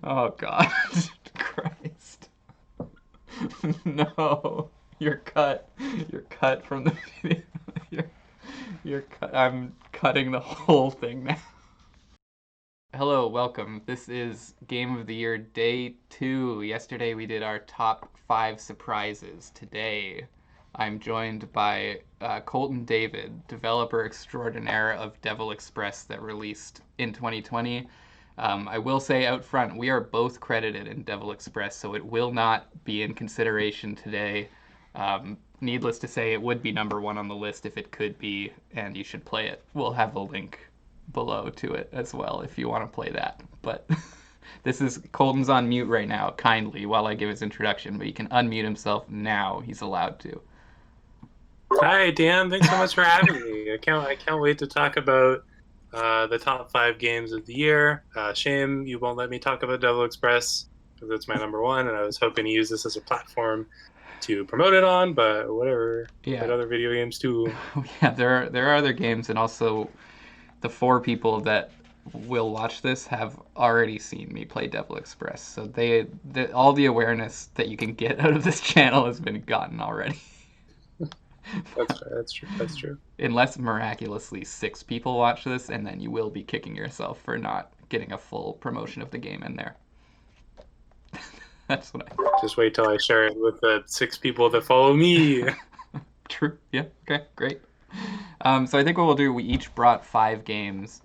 Oh God, Christ! No, you're cut. You're cut from the video. You're, you're cut. I'm cutting the whole thing now. Hello, welcome. This is Game of the Year Day 2. Yesterday we did our top 5 surprises. Today I'm joined by Colton David, developer extraordinaire of Devil Express that released in 2020. I will say out front, we are both credited in Devil Express, so it will not be in consideration today. Needless to say, it would be number one on the list if it could be, and you should play it. We'll have a link below to it as well if you want to play that. But this is Colton's on mute right now, kindly, while I give his introduction, but he can unmute himself now. He's allowed to. Hi, Dan. Thanks so much for having me. I can't wait to talk about the top 5 games of the year. Shame you won't let me talk about Devil Express because it's my number one, and I was hoping to use this as a platform to promote it on. But whatever. Played Yeah, other video games too. yeah. There are other games, and also the 4 people that will watch this have already seen me play Devil Express, so all the awareness that you can get out of this channel has been gotten already. That's true. That's true. Unless miraculously 6 people watch this, and then you will be kicking yourself for not getting a full promotion of the game in there. That's what I. Just wait till I share it with the 6 people that follow me. True. Yeah. Okay. Great. So I think what we'll do, we each brought 5 games.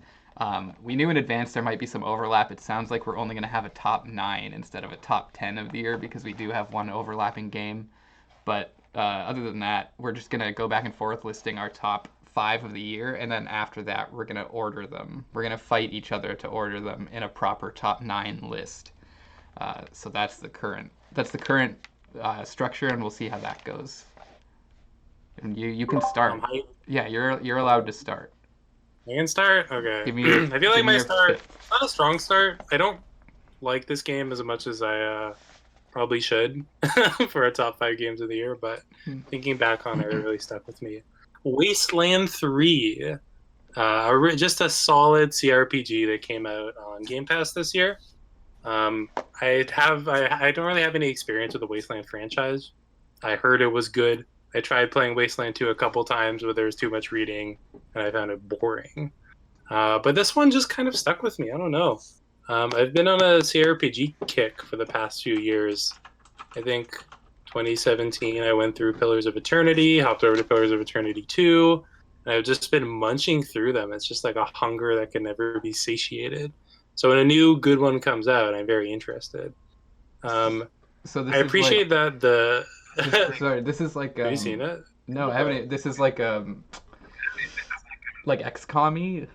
We knew in advance there might be some overlap. It sounds like we're only going to have a top 9 instead of a top 10 of the year because we do have one overlapping game. But other than that, we're just going to go back and forth listing our top 5 of the year, and then after that, we're going to order them. We're going to fight each other to order them in a proper top 9 list. So that's the current structure, and we'll see how that goes. And you can start. I Yeah, you're allowed to start. can start. Okay. Give me your I feel like give me my your start fifth. not a strong start. I don't like this game as much as I probably should for a top 5 games of the year, but thinking back on it, it really stuck with me. Wasteland 3, just a solid CRPG that came out on Game Pass this year. I don't really have any experience with the Wasteland franchise. I heard it was good. I tried playing Wasteland 2 a couple times, but there was too much reading, and I found it boring. But this one just kind of stuck with me. I don't know. I've been on a CRPG kick for the past few years. I think 2017, I went through Pillars of Eternity, hopped over to Pillars of Eternity 2, and I've just been munching through them. It's just like a hunger that can never be satiated. So when a new good one comes out, I'm very interested. So I this is like appreciate that the. sorry, this is like Have you seen it? no, I haven't. This is like XCOM-y.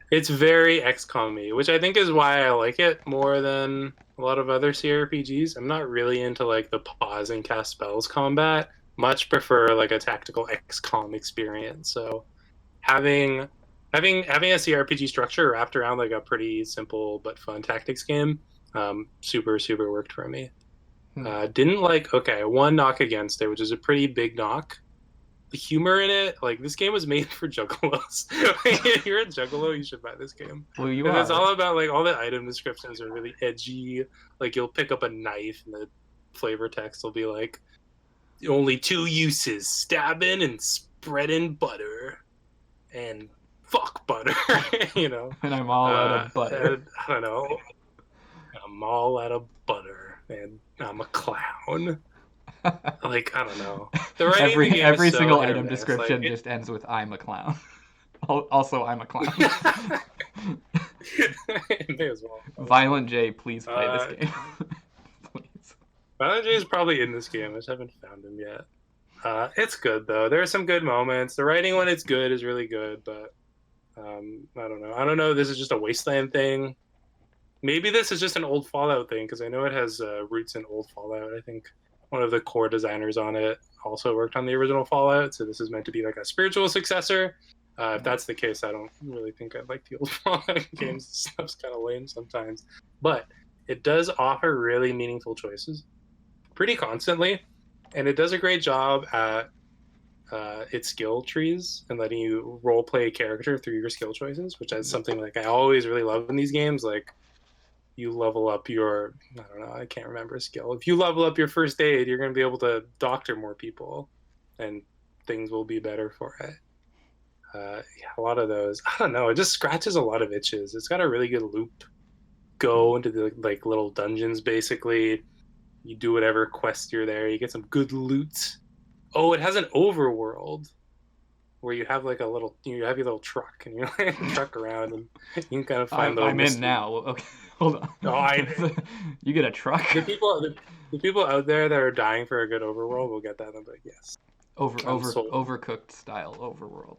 It's very XCOM-y, which I think is why I like it more than a lot of other CRPGs. I'm not really into like the pause and cast spells combat. Much prefer like a tactical XCOM experience. So having having a CRPG structure wrapped around like a pretty simple but fun tactics game, super worked for me. Hmm. Didn't like okay, one knock against it, which is a pretty big knock. The humor in it, like this game was made for juggalos. If you're a juggalo, you should buy this game Well, you because it's are. all about like all the item descriptions are really edgy. Like you'll pick up a knife and the flavor text will be like only 2 uses: stabbing and spreading butter and fuck butter. you know, And I'm all out of butter. I don't know. I'm all out of butter and I'm a clown. Like I don't know. The writing in the game is Every so single hit or item miss. Like description just ends with "I'm a clown." Also, I'm a clown. May as well. Violent J, please play this Uh, game. Please. Violent J is probably in this game. I just haven't found him yet. It's good though. There are some good moments. The writing when it's good is really good, but I don't know. I don't know. This is just a Wasteland thing. Maybe this is just an old Fallout thing because I know it has roots in old Fallout. I think one of the core designers on it also worked on the original Fallout, so this is meant to be like a spiritual successor. If that's the case, I don't really think I like the old Fallout games. Stuff's kind of lame sometimes, but it does offer really meaningful choices pretty constantly, and it does a great job at its skill trees and letting you role play a character through your skill choices, which is something like I always really love in these games. Like you level up your, I don't know, I can't remember a skill. If you level up your first aid, you're going to be able to doctor more people, and things will be better for it. Yeah, a lot of those. I don't know. It just scratches a lot of itches. It's got a really good loop. Go into the like little dungeons, basically. You do whatever quest you're there. You get some good loot. Oh, it has an overworld where you have like you have your little truck and you like truck around and you can kind of find little I'm in mysteries. now. Okay, hold on. Oh, you get a truck. The people out there that are dying for a good overworld will get that. I'm like, yes, I'm sold. Overcooked style overworld,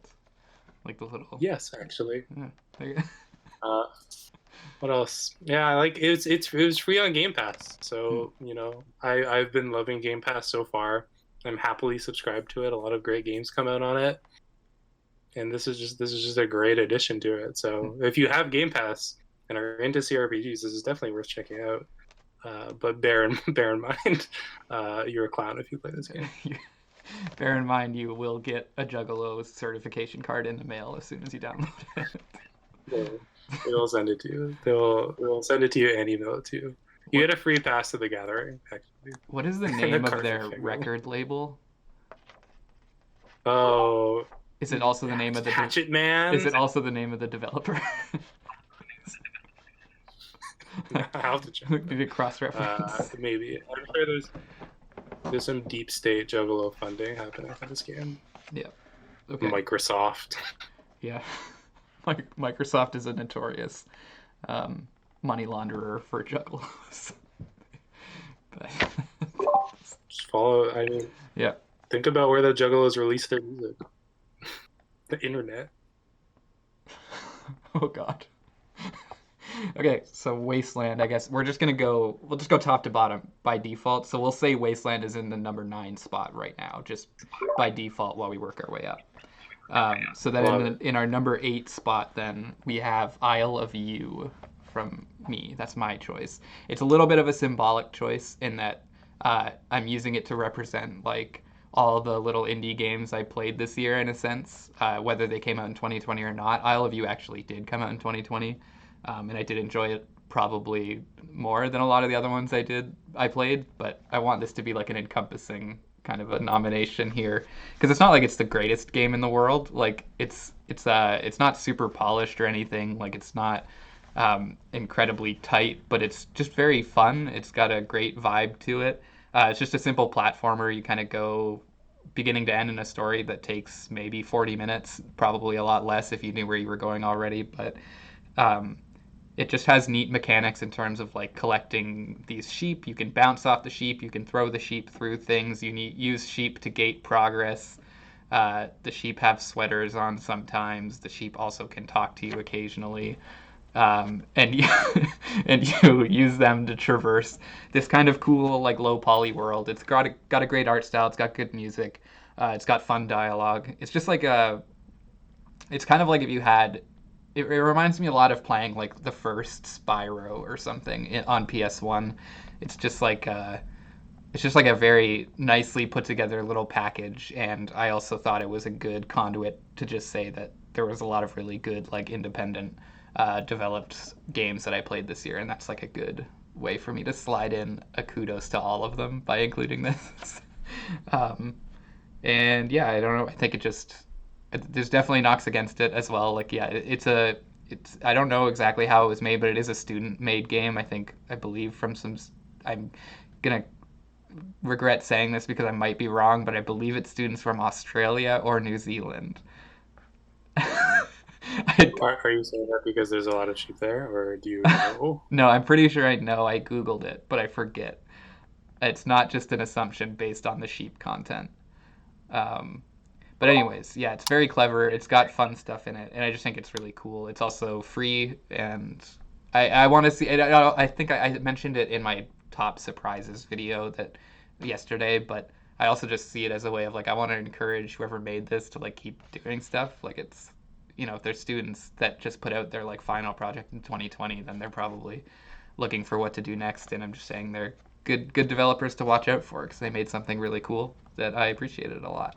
like the little. Yes, actually. Yeah. Uh, what else? Yeah, like it was free on Game Pass, so I've been loving Game Pass so far. I'm happily subscribed to it. A lot of great games come out on it, and this is just a great addition to it. So if you have Game Pass and are into CRPGs, this is definitely worth checking out. But bear in mind, you're a clown if you play this game. Bear in mind, you will get a Juggalo certification card in the mail as soon as you download it. They'll send it to you. They'll send it to you and email it to you. You get a free pass to the gathering, actually. What is the name of their record label? Oh, is it also the name of the Hatchet Man? Is it also the name of the developer? I'll have to check. Maybe cross-reference. Maybe. I'm sure there's some deep state Juggalo funding happening for this game. Yeah. Okay. Microsoft. Yeah. Microsoft is a notorious money launderer for Juggalos. But just follow. I mean, yeah. Think about where the Juggalos release their music. The internet. Oh God. Okay, so Wasteland, I guess we'll just go top to bottom by default. So we'll say Wasteland is in the number 9 spot right now, just by default while we work our way up. So then in our number 8 spot, then we have Isle of You from me. That's my choice. It's a little bit of a symbolic choice in that I'm using it to represent like all the little indie games I played this year in a sense, whether they came out in 2020 or not. Isle of You actually did come out in 2020. And I did enjoy it probably more than a lot of the other ones I played, but I want this to be like an encompassing kind of a nomination here because it's not like it's the greatest game in the world. Like it's not super polished or anything. Like it's not incredibly tight, but it's just very fun. It's got a great vibe to it. It's just a simple platformer. You kind of go beginning to end in a story that takes maybe 40 minutes, probably a lot less if you knew where you were going already, but it just has neat mechanics in terms of like collecting these sheep. You can bounce off the sheep. You can throw the sheep through things. You use sheep to gate progress. The sheep have sweaters on sometimes. The sheep also can talk to you occasionally. And you use them to traverse this kind of cool like low poly world. It's got a great art style. It's got good music. It's got fun dialogue. It's just like it's kind of like if you had. It reminds me a lot of playing like the first Spyro or something on PS1. It's just like a very nicely put together little package, and I also thought it was a good conduit to just say that there was a lot of really good like independent developed games that I played this year, and that's like a good way for me to slide in a kudos to all of them by including this. And yeah, I don't know. I think there's definitely knocks against it as well. Like, yeah, I don't know exactly how it was made, but it is a student-made game. I believe from I'm gonna regret saying this because I might be wrong, but I believe it's students from Australia or New Zealand. Are you saying that because there's a lot of sheep there, or do you know? No, I'm pretty sure I know. I Googled it, but I forget. It's not just an assumption based on the sheep content. But anyways, yeah, it's very clever. It's got fun stuff in it, and I just think it's really cool. It's also free, and I want to see. I think I mentioned it in my top surprises video yesterday, but I also just see it as a way of like I want to encourage whoever made this to like keep doing stuff. Like it's, if there's students that just put out their like final project in 2020, then they're probably looking for what to do next. And I'm just saying they're good developers to watch out for because they made something really cool that I appreciated a lot.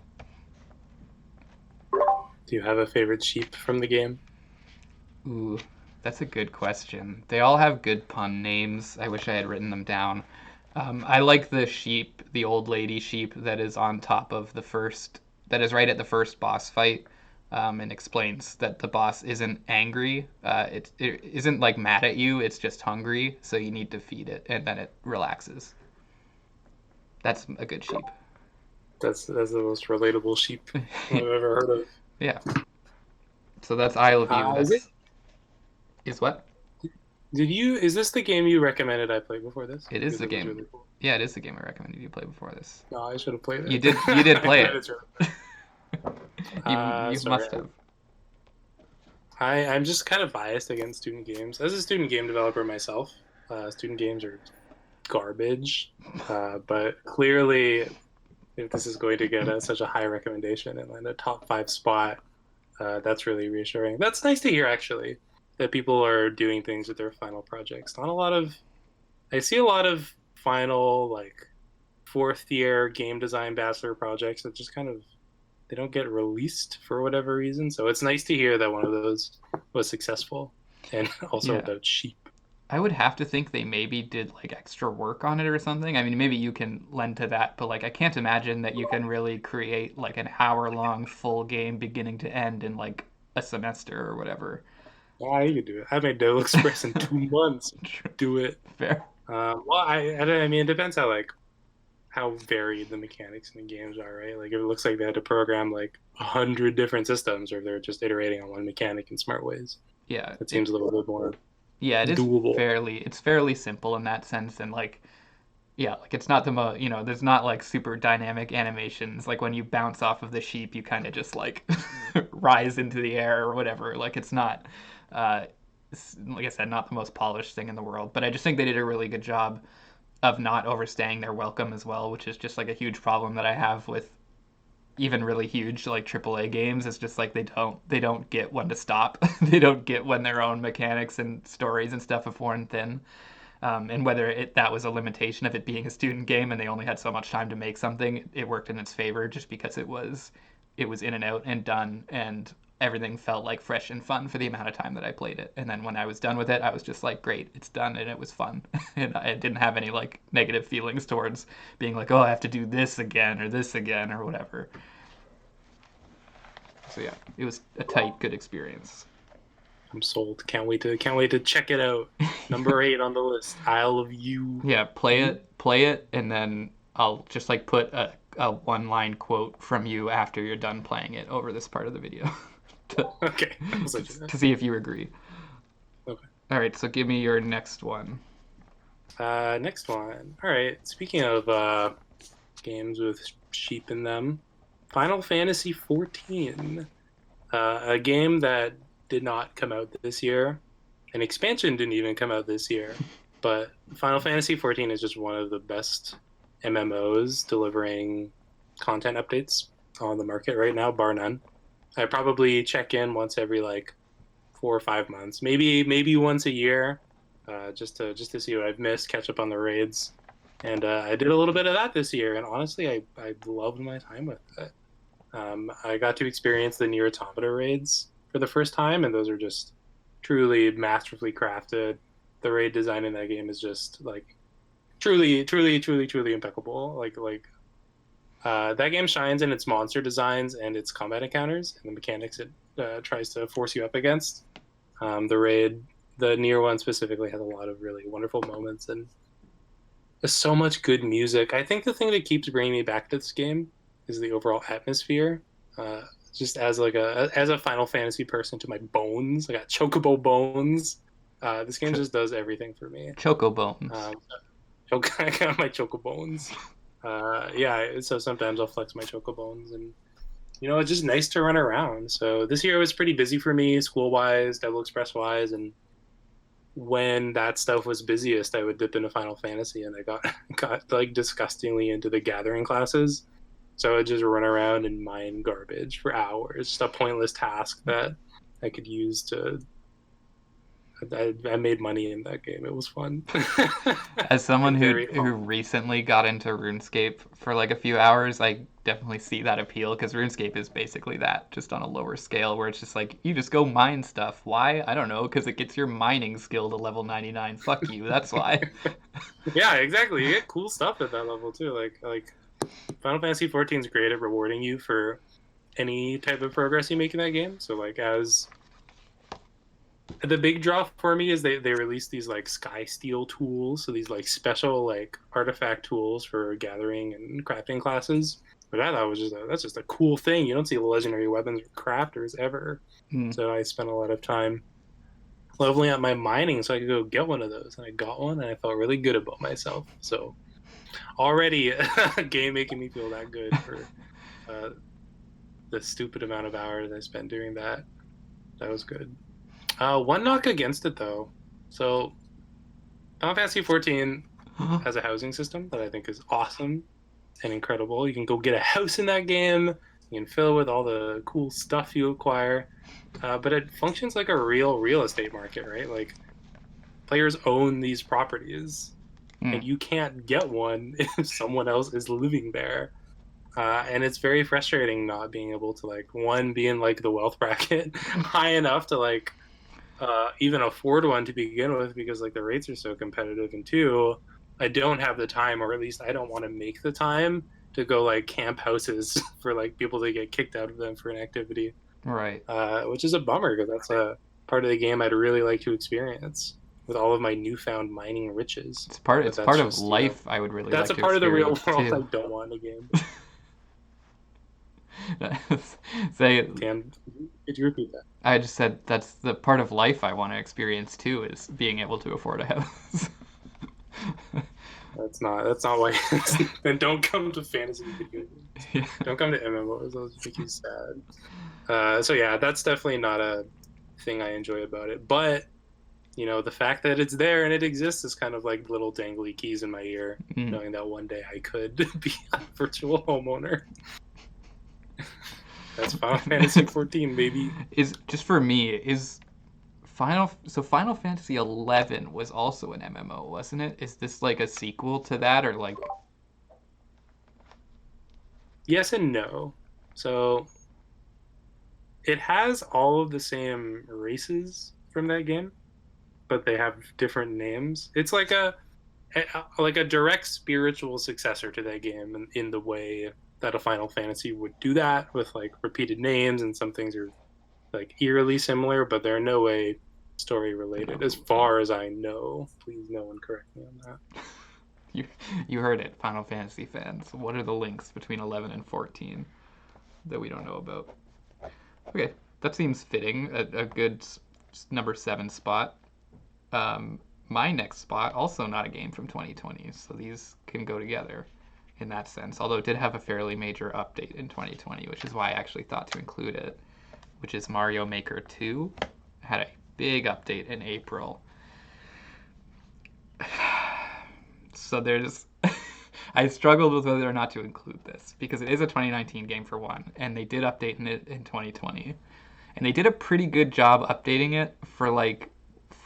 Do you have a favorite sheep from the game? Ooh, That's a good question. They all have good pun names. I wish I had written them down. I like the sheep, the old lady sheep that is on top of the first, that is right at the first boss fight, and explains that the boss isn't angry. It isn't like mad at you. It's just hungry, so you need to feed it, and then it relaxes. That's a good sheep. That's the most relatable sheep I've ever heard of. Yeah. So that's Isle of You. Is it? Is what? Did you? Is this the game you recommended I play before this? It is Because the it was game. really cool. Yeah, it is the game I recommended you play before this. No, I should have played You it. did. You did play I bet it. it's really You sorry. must have. I'm just kind of biased against student games. As a student game developer myself, student games are garbage. But clearly, if this is going to get such a high recommendation and land a top 5 spot, that's really reassuring. That's nice to hear, actually, that people are doing things with their final projects. Not a lot of, I see a lot of final like fourth year game design bachelor projects that just kind of they don't get released for whatever reason. So it's nice to hear that one of those was successful and also Yeah. about sheep. I would have to think they maybe did like extra work on it or something. I mean, maybe you can lend to that, but like I can't imagine that you can really create like an hour-long full game beginning to end in like a semester or whatever. Yeah, you could do it. I made Devil Express in 2 months. Do it. Fair. Well, I mean, it depends how varied the mechanics in the games are, right? Like, if it looks like they had to program like 100 different systems, or if they're just iterating on one mechanic in smart ways, Yeah. it seems a little bit more Yeah, it is doable. fairly simple in that sense, and like yeah, like it's not the there's not like super dynamic animations. Like when you bounce off of the sheep, you kind of just like rise into the air or whatever. Like it's not, like I said, not the most polished thing in the world. But I just think they did a really good job of not overstaying their welcome as well, which is just like a huge problem that I have with even really huge like AAA games. It's just like they don't get when to stop. They don't get when their own mechanics and stories and stuff have worn thin. And whether that was a limitation of it being a student game and they only had so much time to make something, it worked in its favor just because it was in and out and done, and everything felt like fresh and fun for the amount of time that I played it. And then when I was done with it, I was just like, great, it's done, and it was fun. And I didn't have any like negative feelings towards being like, oh, I have to do this again or whatever. So yeah, it was a tight, good experience. I'm sold. Can't wait to check it out. Number 8 on the list, Isle of You. Yeah, play it, and then I'll just like put a one line quote from you after you're done playing it over this part of the video to, Okay, I'll send you that. to see if you agree. Okay. All right, so give me your next one. Next one. All right. Speaking of games with sheep in them, Final Fantasy 14, a game that did not come out this year. An expansion didn't even come out this year. But Final Fantasy 14 is just one of the best MMOs delivering content updates on the market right now, bar none. I probably check in once every like 4 or 5 months, maybe once a year, just to see what I've missed, catch up on the raids. And I did a little bit of that this year, and honestly, I loved my time with it. I got to experience the Nier Automata raids for the first time, and those are just truly masterfully crafted. The raid design in that game is just like truly impeccable. That game shines in its monster designs and its combat encounters and the mechanics it tries to force you up against. The Nier one specifically has a lot of really wonderful moments, and there's so much good music. I think the thing that keeps bringing me back to this game is the overall atmosphere. Just as a Final Fantasy person to my bones, I got chocobo bones. This game just does everything for me. Choco Bones. I got my chocobones. Yeah, so sometimes I'll flex my chocobones, and it's just nice to run around. So this year was pretty busy for me, school-wise, Devil Express-wise, and when that stuff was busiest, I would dip into Final Fantasy, and I got like disgustingly into the gathering classes. So I would just run around and mine garbage for hours, just a pointless task that I could use to I made money in that game. It was fun. As someone And who very who fun. recently got into RuneScape for like a few hours, I definitely see that appeal because RuneScape is basically that, just on a lower scale, where it's just like you just go mine stuff. Why? I don't know, because it gets your mining skill to level 99. Fuck you. That's why. Yeah, exactly. You get cool stuff at that level too. Like Final Fantasy 14 is great at rewarding you for any type of progress you make in that game. So like as the big draw for me is they release these like sky steel tools, so these like special like artifact tools for gathering and crafting classes. But I thought was that's just a cool thing. You don't see legendary weapons or crafters ever. Hmm. So I spent a lot of time leveling up my mining so I could go get one of those. And I got one and I felt really good about myself. So already a game making me feel that good for uh, the stupid amount of hours I spent doing that. That was good. One knock against it though. So Final Fantasy 14 has a housing system that I think is awesome and incredible. You can go get a house in that game. You can fill it with all the cool stuff you acquire. But it functions like a real estate market, right? Like players own these properties, Hmm. and you can't get one if someone else is living there. And it's very frustrating not being able to like one be in like the wealth bracket high enough to like even afford one to begin with because like the rates are so competitive, and two, I don't have the time, or at least I don't want to make the time to go like camp houses for like people to get kicked out of them for an activity, Right. which is a bummer because that's a part of the game I'd really like to experience with all of my newfound mining riches. It's part. But It's that's part of just life. I would really that's like a to part of the real experience world I too. don't want in a game. Say, Dan, could you repeat that? I just said that's the part of life I want to experience too, is being able to afford a house. That's not why. Then don't come to fantasy video games. Yeah. Don't come to MMOs; those make you sad. So yeah, that's definitely not a thing I enjoy about it. But the fact that it's there and it exists is kind of like little dangly keys in my ear, Mm. knowing that one day I could be a virtual homeowner. That's Final Fantasy 14, baby. Is just for me is Final Fantasy 11 was also an MMO, wasn't it? Is this like a sequel to that, or like? Yes and no. So it has all of the same races from that game, but they have different names. It's like a direct spiritual successor to that game in the way that a Final Fantasy would do that with like repeated names, and some things are like eerily similar, but they're no way story related as Oh, far as I know. Please no one correct me on that. you you heard it, Final Fantasy fans. What are the links between 11 and 14 that we don't know about? Okay, that seems fitting. A good number 7 spot. Um, my next spot, also not a game from 2020, so these can go together in that sense. Although it did have a fairly major update in 2020, which is why I actually thought to include it, which is Mario Maker 2. Had a big update in April. So there's I struggled with whether or not to include this because it is a 2019 game for one, and they did update it in 2020, and they did a pretty good job updating it for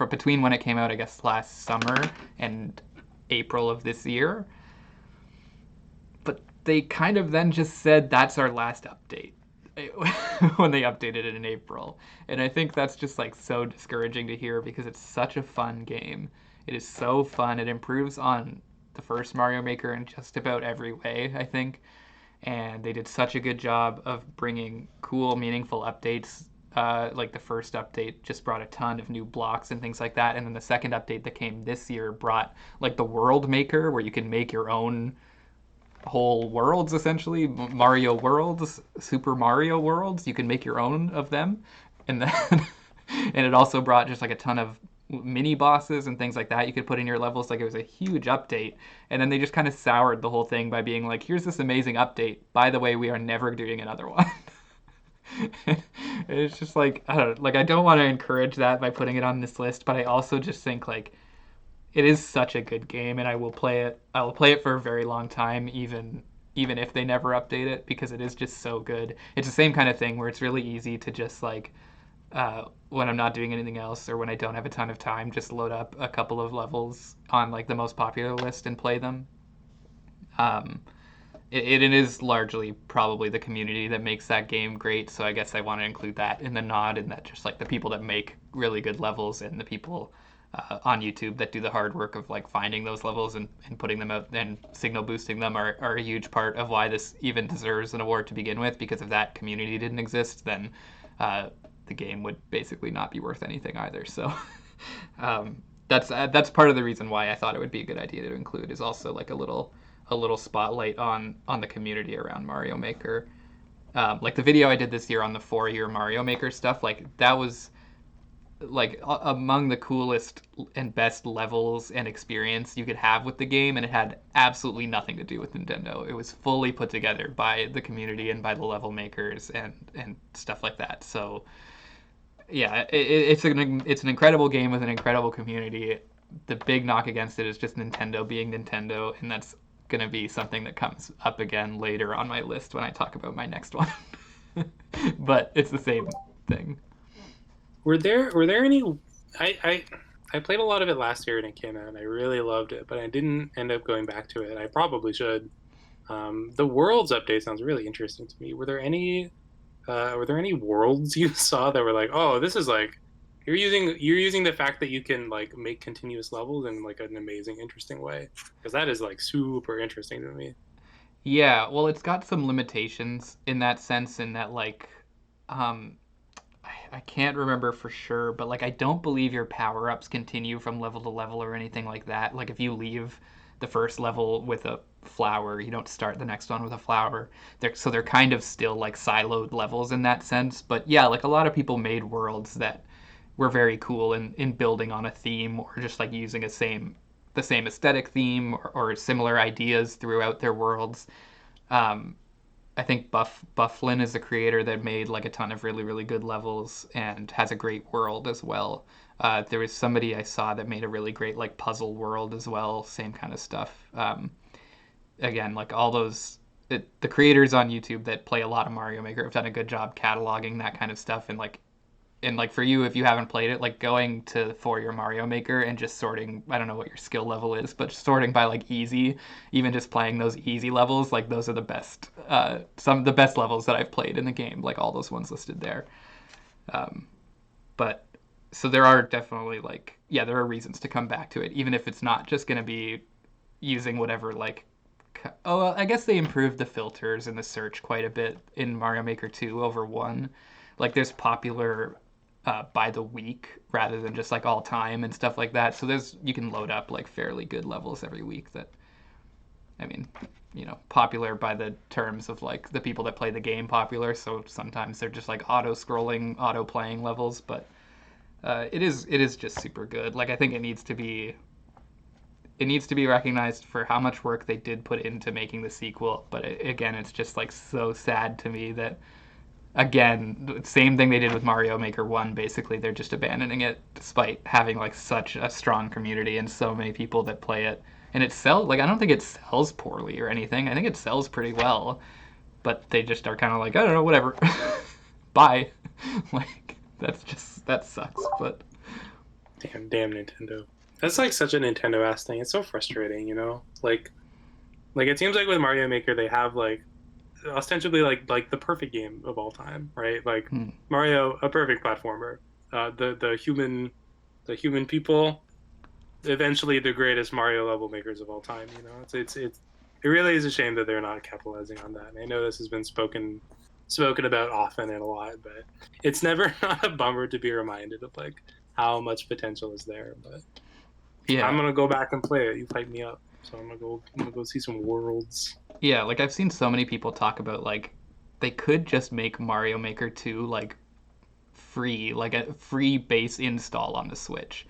between when it came out, I guess last summer, and April of this year. But they kind of then just said that's our last update when they updated it in April. And I think that's just like so discouraging to hear because it's such a fun game. It is so fun. It improves on the first Mario Maker in just about every way, I think. And they did such a good job of bringing cool, meaningful updates. Like the first update just brought a ton of new blocks and things like that, and then the second update that came this year brought like the World Maker, where you can make your own whole worlds, essentially Mario worlds, Super Mario worlds. You can make your own of them, and then and it also brought just like a ton of mini bosses and things like that you could put in your levels. Like it was a huge update, and then they just kind of soured the whole thing by being like, here's this amazing update, by the way, we are never doing another one. It's just like, I don't know, like I don't want to encourage that by putting it on this list, but I also just think like it is such a good game, and I will play it. I will play it for a very long time, even if they never update it, because it is just so good. It's the same kind of thing where it's really easy to just like when I'm not doing anything else or when I don't have a ton of time, just load up a couple of levels on like the most popular list and play them. Um, it is largely probably the community that makes that game great. So I guess I want to include that in the nod, and that just like the people that make really good levels and the people on YouTube that do the hard work of like finding those levels and putting them out and signal boosting them are a huge part of why this even deserves an award to begin with. Because if that community didn't exist, then uh, the game would basically not be worth anything either. So that's part of the reason why I thought it would be a good idea to include is also like a little spotlight on the community around Mario Maker. Like the video I did this year on the 4-year Mario Maker stuff, like that was like among the coolest and best levels and experience you could have with the game, and it had absolutely nothing to do with Nintendo. It was fully put together by the community and by the level makers and stuff like that. So yeah, it's an incredible game with an incredible community. The big knock against it is just Nintendo being Nintendo, and that's gonna be something that comes up again later on my list when I talk about my next one. But it's the same thing. Were there any? I I I played a lot of it last year when it came out, and I really loved it, but I didn't end up going back to it. I probably should. The Worlds update sounds really interesting to me. Were there any worlds you saw that were like, oh, this is like you're using the fact that you can like make continuous levels in like an amazing, interesting way? Because that is like super interesting to me. Yeah, well, it's got some limitations in that sense, in that like, um, I can't remember for sure, but like I don't believe your power ups continue from level to level or anything like that. Like if you leave the first level with a flower, you don't start the next one with a flower. So they're kind of still like siloed levels in that sense. But yeah, like a lot of people made worlds that were very cool in building on a theme or just like using the same aesthetic theme or similar ideas throughout their worlds. Um, I think Bufflin is the creator that made like a ton of really really good levels and has a great world as well. There was somebody I saw that made a really great like puzzle world as well, same kind of stuff. Again, like all those the creators on YouTube that play a lot of Mario Maker have done a good job cataloging that kind of stuff, and like for you, if you haven't played it, like going to for your Mario Maker and just sorting, I don't know what your skill level is, but sorting by like easy, even just playing those easy levels, like those are the best, some of the best levels that I've played in the game, like all those ones listed there. Um, but so there are definitely like, yeah, there are reasons to come back to it, even if it's not just going to be using whatever like. Oh, well, I guess they improved the filters and the search quite a bit in Mario Maker 2 over 1. Like there's popular by the week rather than just like all time and stuff like that. So you can load up like fairly good levels every week that, I mean, popular by the terms of like the people that play the game popular. So sometimes they're just like auto scrolling, auto playing levels, but it is just super good. Like I think it needs to be recognized for how much work they did put into making the sequel. But again, it's just like so sad to me that again, same thing they did with Mario Maker 1. Basically, they're just abandoning it despite having like such a strong community and so many people that play it. And it sells like I don't think it sells poorly or anything. I think it sells pretty well, but they just are kind of like I don't know, whatever. Bye. Like that sucks. But Damn Nintendo. That's like such a Nintendo ass thing. It's so frustrating, you know? Like it seems like with Mario Maker they have like ostensibly like the perfect game of all time, right? Like hmm. Mario, a perfect platformer. The human people, eventually the greatest Mario level makers of all time. You know, it really is a shame that they're not capitalizing on that. And I know this has been spoken about often and a lot, but it's never not a bummer to be reminded of like how much potential is there. But I'm Yeah. gonna go back and play it. You hyped me up, so I'm gonna go see some worlds. Yeah, like I've seen so many people talk about like they could just make Mario Maker 2 like free, like a free base install on the Switch.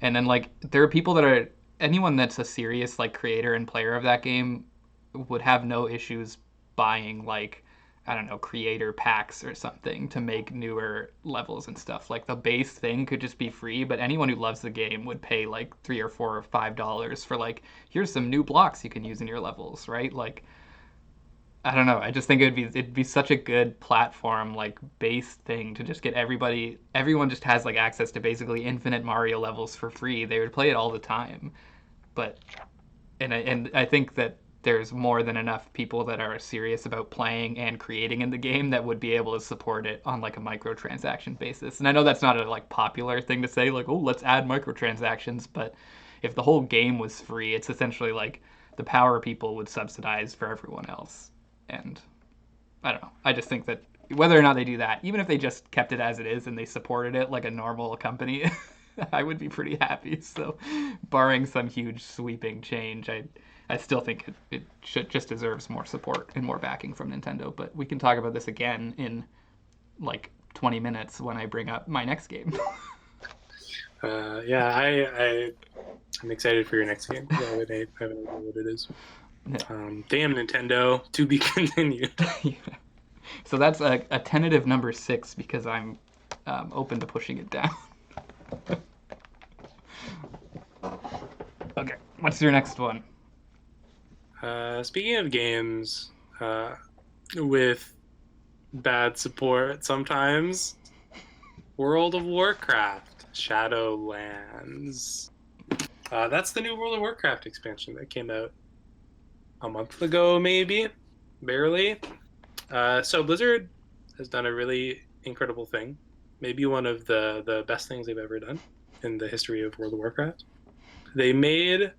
And then like there are people that are anyone that's a serious like creator and player of that game would have no issues buying like I don't know, creator packs or something to make newer levels and stuff. Like the base thing could just be free, but anyone who loves the game would pay like $3 or $4 or $5 for like here's some new blocks you can use in your levels, right? Like I don't know. I just think it'd be such a good platform like based thing to just get everyone just has like access to basically infinite Mario levels for free. They would play it all the time. But and I think that there's more than enough people that are serious about playing and creating in the game that would be able to support it on like a microtransaction basis. And I know that's not a like popular thing to say, like, oh, let's add microtransactions, but if the whole game was free, it's essentially like the power people would subsidize for everyone else. And I don't know. I just think that whether or not they do that, even if they just kept it as it is and they supported it like a normal company, I would be pretty happy. So, barring some huge sweeping change, I still think it should just deserves more support and more backing from Nintendo. But we can talk about this again in like 20 minutes when I bring up my next game. Yeah, I'm excited for your next game. I have no idea what it is. Damn Nintendo, to be continued. Yeah. So that's a tentative number 6 because I'm open to pushing it down. Okay, what's your next one? Speaking of games with bad support sometimes, World of Warcraft Shadowlands. That's the new World of Warcraft expansion that came out a month ago, maybe, barely. So Blizzard has done a really incredible thing, maybe one of the best things they've ever done in the history of World of Warcraft. They made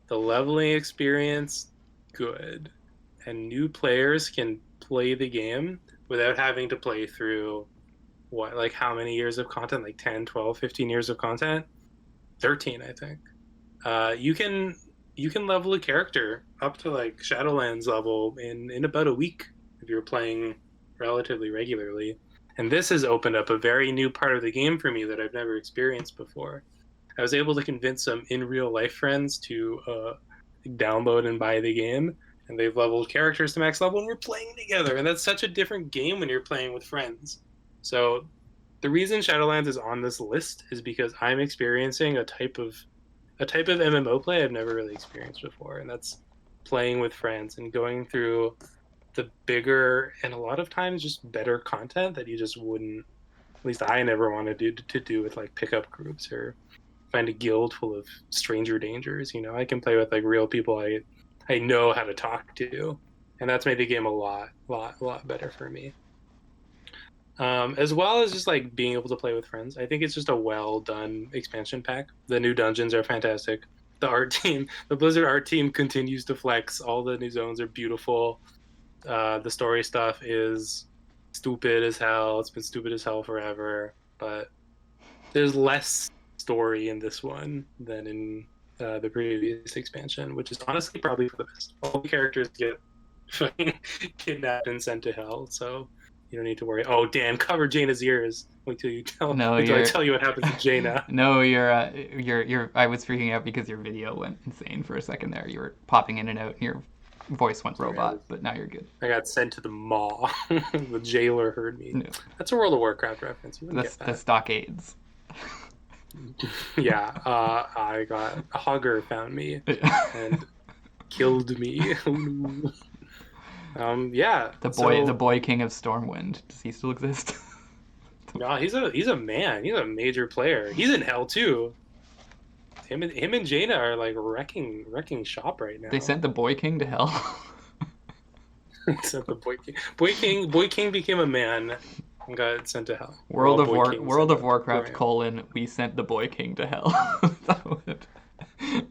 the leveling experience good, and new players can play the game without having to play through what, like how many years of content, like 10, 12, 15 years of content, 13 I think. You can level a character up to like Shadowlands level in about a week if you're playing relatively regularly. And this has opened up a very new part of the game for me that I've never experienced before. I was able to convince some in real life friends to download and buy the game, and they've leveled characters to max level, and we're playing together. And that's such a different game when you're playing with friends. So the reason Shadowlands is on this list is because I'm experiencing a type of MMO play I've never really experienced before, and that's playing with friends and going through the bigger and a lot of times just better content that you just wouldn't. At least I never wanted to do with like pickup groups or find a guild full of stranger dangers. I can play with like real people I know how to talk to, and that's made the game a lot better for me. As well as just like being able to play with friends. I think it's just a well done expansion pack. The new dungeons are fantastic. The Blizzard art team continues to flex. All the new zones are beautiful. The story stuff is stupid as hell. It's been stupid as hell forever, but there's less story in this one than in the previous expansion, which is honestly probably for the best. All the characters get fucking kidnapped and sent to hell, so you don't need to worry. Oh, Dan, cover Jaina's ears. Wait till No, I you're. tell you what happens to Jaina. No, you're. I was freaking out because your video went insane for a second there. You were popping in and out, and your voice went robot. But now you're good. I got sent to the maw. The jailer heard me. No. That's a World of Warcraft reference. You wouldn't get that. The stockades. Yeah, I got a hugger found me and killed me. Yeah. The boy king of Stormwind. Does he still exist? No, he's a man. He's a major player. He's in hell too. Him and Jaina are like wrecking shop right now. They sent the boy king to hell. Sent the boy king. Boy king became a man and got sent to hell. World of Warcraft : we sent the boy king to hell.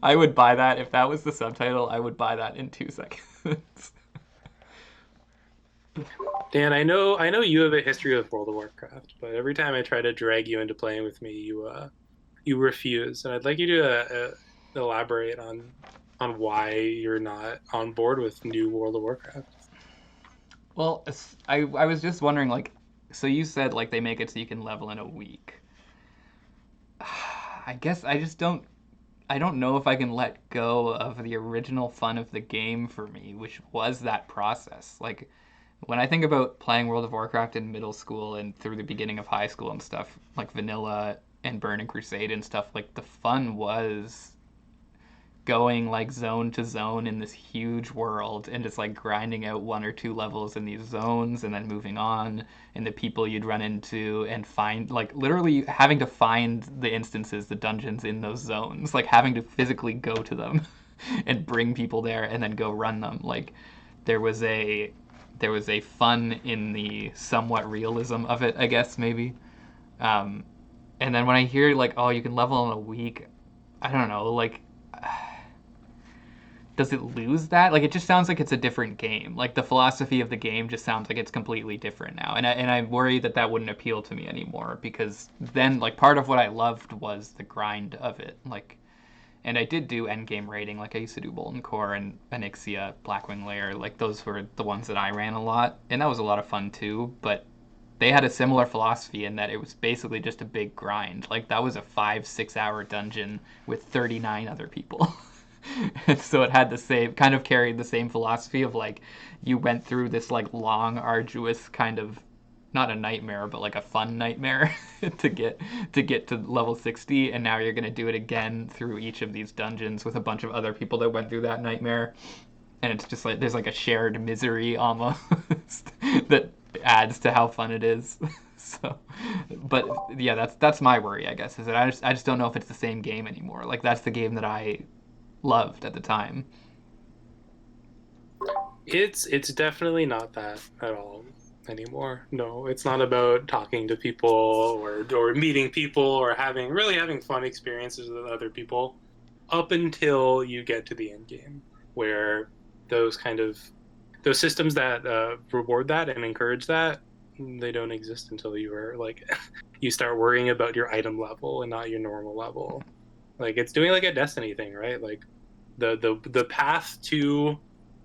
I would buy that if that was the subtitle. I would buy that in 2 seconds. Dan, I know you have a history with World of Warcraft, but every time I try to drag you into playing with me, you refuse, and I'd like you to elaborate on why you're not on board with new World of Warcraft. Well, I was just wondering, like, so you said like they make it so you can level in a week. I guess I don't know if I can let go of the original fun of the game for me, which was that process. Like, when I think about playing World of Warcraft in middle school and through the beginning of high school and stuff, like Vanilla and Burning Crusade and stuff, like the fun was going like zone to zone in this huge world and just like grinding out one or two levels in these zones and then moving on, and the people you'd run into and find, like literally having to find the instances, the dungeons in those zones, like having to physically go to them and bring people there and then go run them. Like there was a there was a fun in the somewhat realism of it, I guess, maybe. Um, and then when I hear like, oh, you can level in a week, I don't know, like, does it lose that? Like, it just sounds like it's a different game. Like the philosophy of the game just sounds like it's completely different now, and I worry that that wouldn't appeal to me anymore, because then like part of what I loved was the grind of it. Like, and I did do end game raiding. Like I used to do Molten Core and Onyxia, Blackwing Lair. Like those were the ones that I ran a lot, and that was a lot of fun too. But they had a similar philosophy in that it was basically just a big grind. Like that was a 5-6 hour dungeon with 39 other people. And so it had the same kind of carried the same philosophy of like you went through this like long, arduous kind of, not a nightmare, but like a fun nightmare to get to level 60, and now you're gonna do it again through each of these dungeons with a bunch of other people that went through that nightmare, and it's just like there's like a shared misery almost that adds to how fun it is. So, but yeah, that's my worry, I guess, is that I just don't know if it's the same game anymore. Like that's the game that I loved at the time. It's definitely not that at all anymore. No, it's not about talking to people or meeting people or having fun experiences with other people up until you get to the end game, where those kind of those systems that reward that and encourage that, they don't exist until you are like you start worrying about your item level and not your normal level. Like it's doing like a Destiny thing, right? Like the path to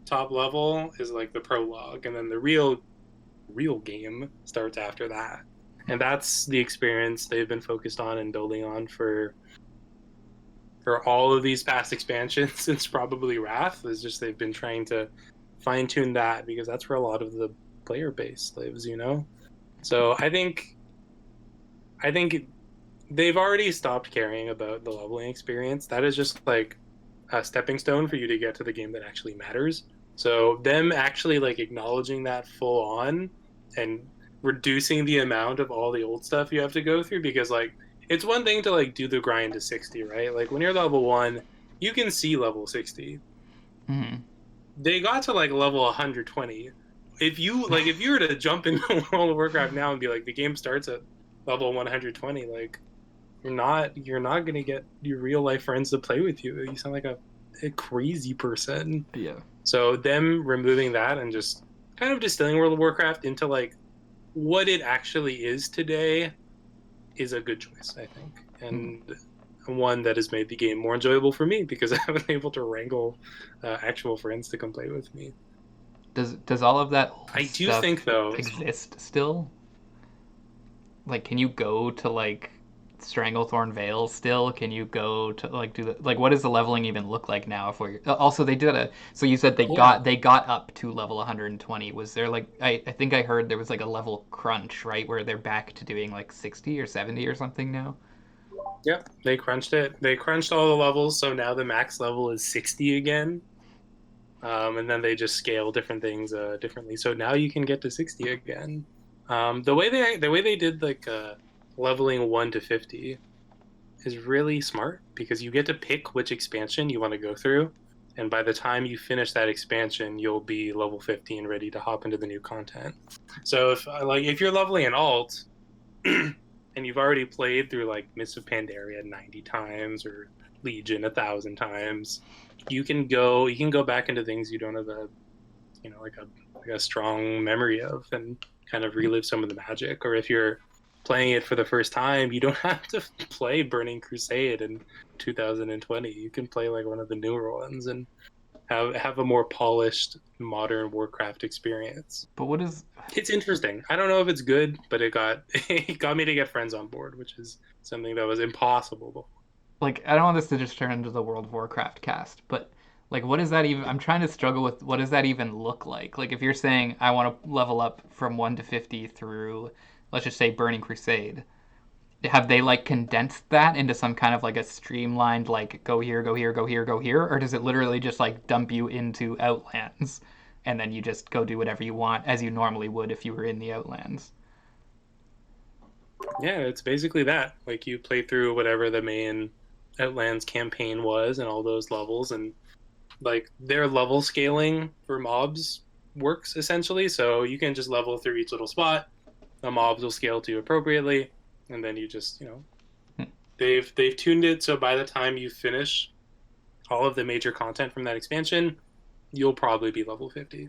top level is like the prologue, and then the real game starts after that. And that's the experience they've been focused on and building on for all of these past expansions since probably Wrath. Is just they've been trying to fine tune that because that's where a lot of the player base lives, you know. So I think they've already stopped caring about the leveling experience. That is just like a stepping stone for you to get to the game that actually matters. So them actually like acknowledging that full on and reducing the amount of all the old stuff you have to go through, because like it's one thing to like do the grind to 60, right? Like when you're level 1, you can see level 60. Mm-hmm. They got to like level 120. If you were to jump into World of Warcraft now and be like the game starts at level 120, like you're not gonna get your real life friends to play with you. You sound like a crazy person. Yeah. So them removing that and just kind of distilling World of Warcraft into like what it actually is today is a good choice, I think, and one that has made the game more enjoyable for me because I haven't been able to wrangle actual friends to come play with me. Does all of that I do stuff think though, exist still? Like, can you go to like Stranglethorn Vale still? Can you go to like do the like what does the leveling even look like now? If we also they did a so you said yeah, they got up to level 120. Was there like I think I heard there was like a level crunch, right, where they're back to doing like 60 or 70 or something now? yeah, they crunched it. They crunched all the levels, so now the max level is 60 again. And then they just scale different things differently. So now you can get to 60 again. The way they did like leveling 1 to 50 is really smart because you get to pick which expansion you want to go through, and by the time you finish that expansion, you'll be level 50 and ready to hop into the new content. So if you're leveling an alt and you've already played through like Mists of Pandaria 90 times or Legion 1,000 times, you can go back into things you don't have like a strong memory of and kind of relive some of the magic. Or if you're playing it for the first time, you don't have to play Burning Crusade in 2020. You can play like one of the newer ones and have a more polished modern Warcraft experience. But what is It's interesting. I don't know if it's good, but it got me to get friends on board, which is something that was impossible before. like I don't want this to just turn into the World of Warcraft cast, but like what is that even? I'm trying to struggle with what does that even look like? Like if you're saying I want to level up from 1 to 50 through, let's just say Burning Crusade, have they like condensed that into some kind of like a streamlined like go here, go here, go here, go here, or does it literally just like dump you into Outlands and then you just go do whatever you want as you normally would if you were in the Outlands? Yeah, it's basically that. Like you play through whatever the main Outlands campaign was and all those levels, and like their level scaling for mobs works essentially. So you can just level through each little spot. The mobs will scale to you appropriately, and then you just, they've tuned it so by the time you finish all of the major content from that expansion, you'll probably be level 50.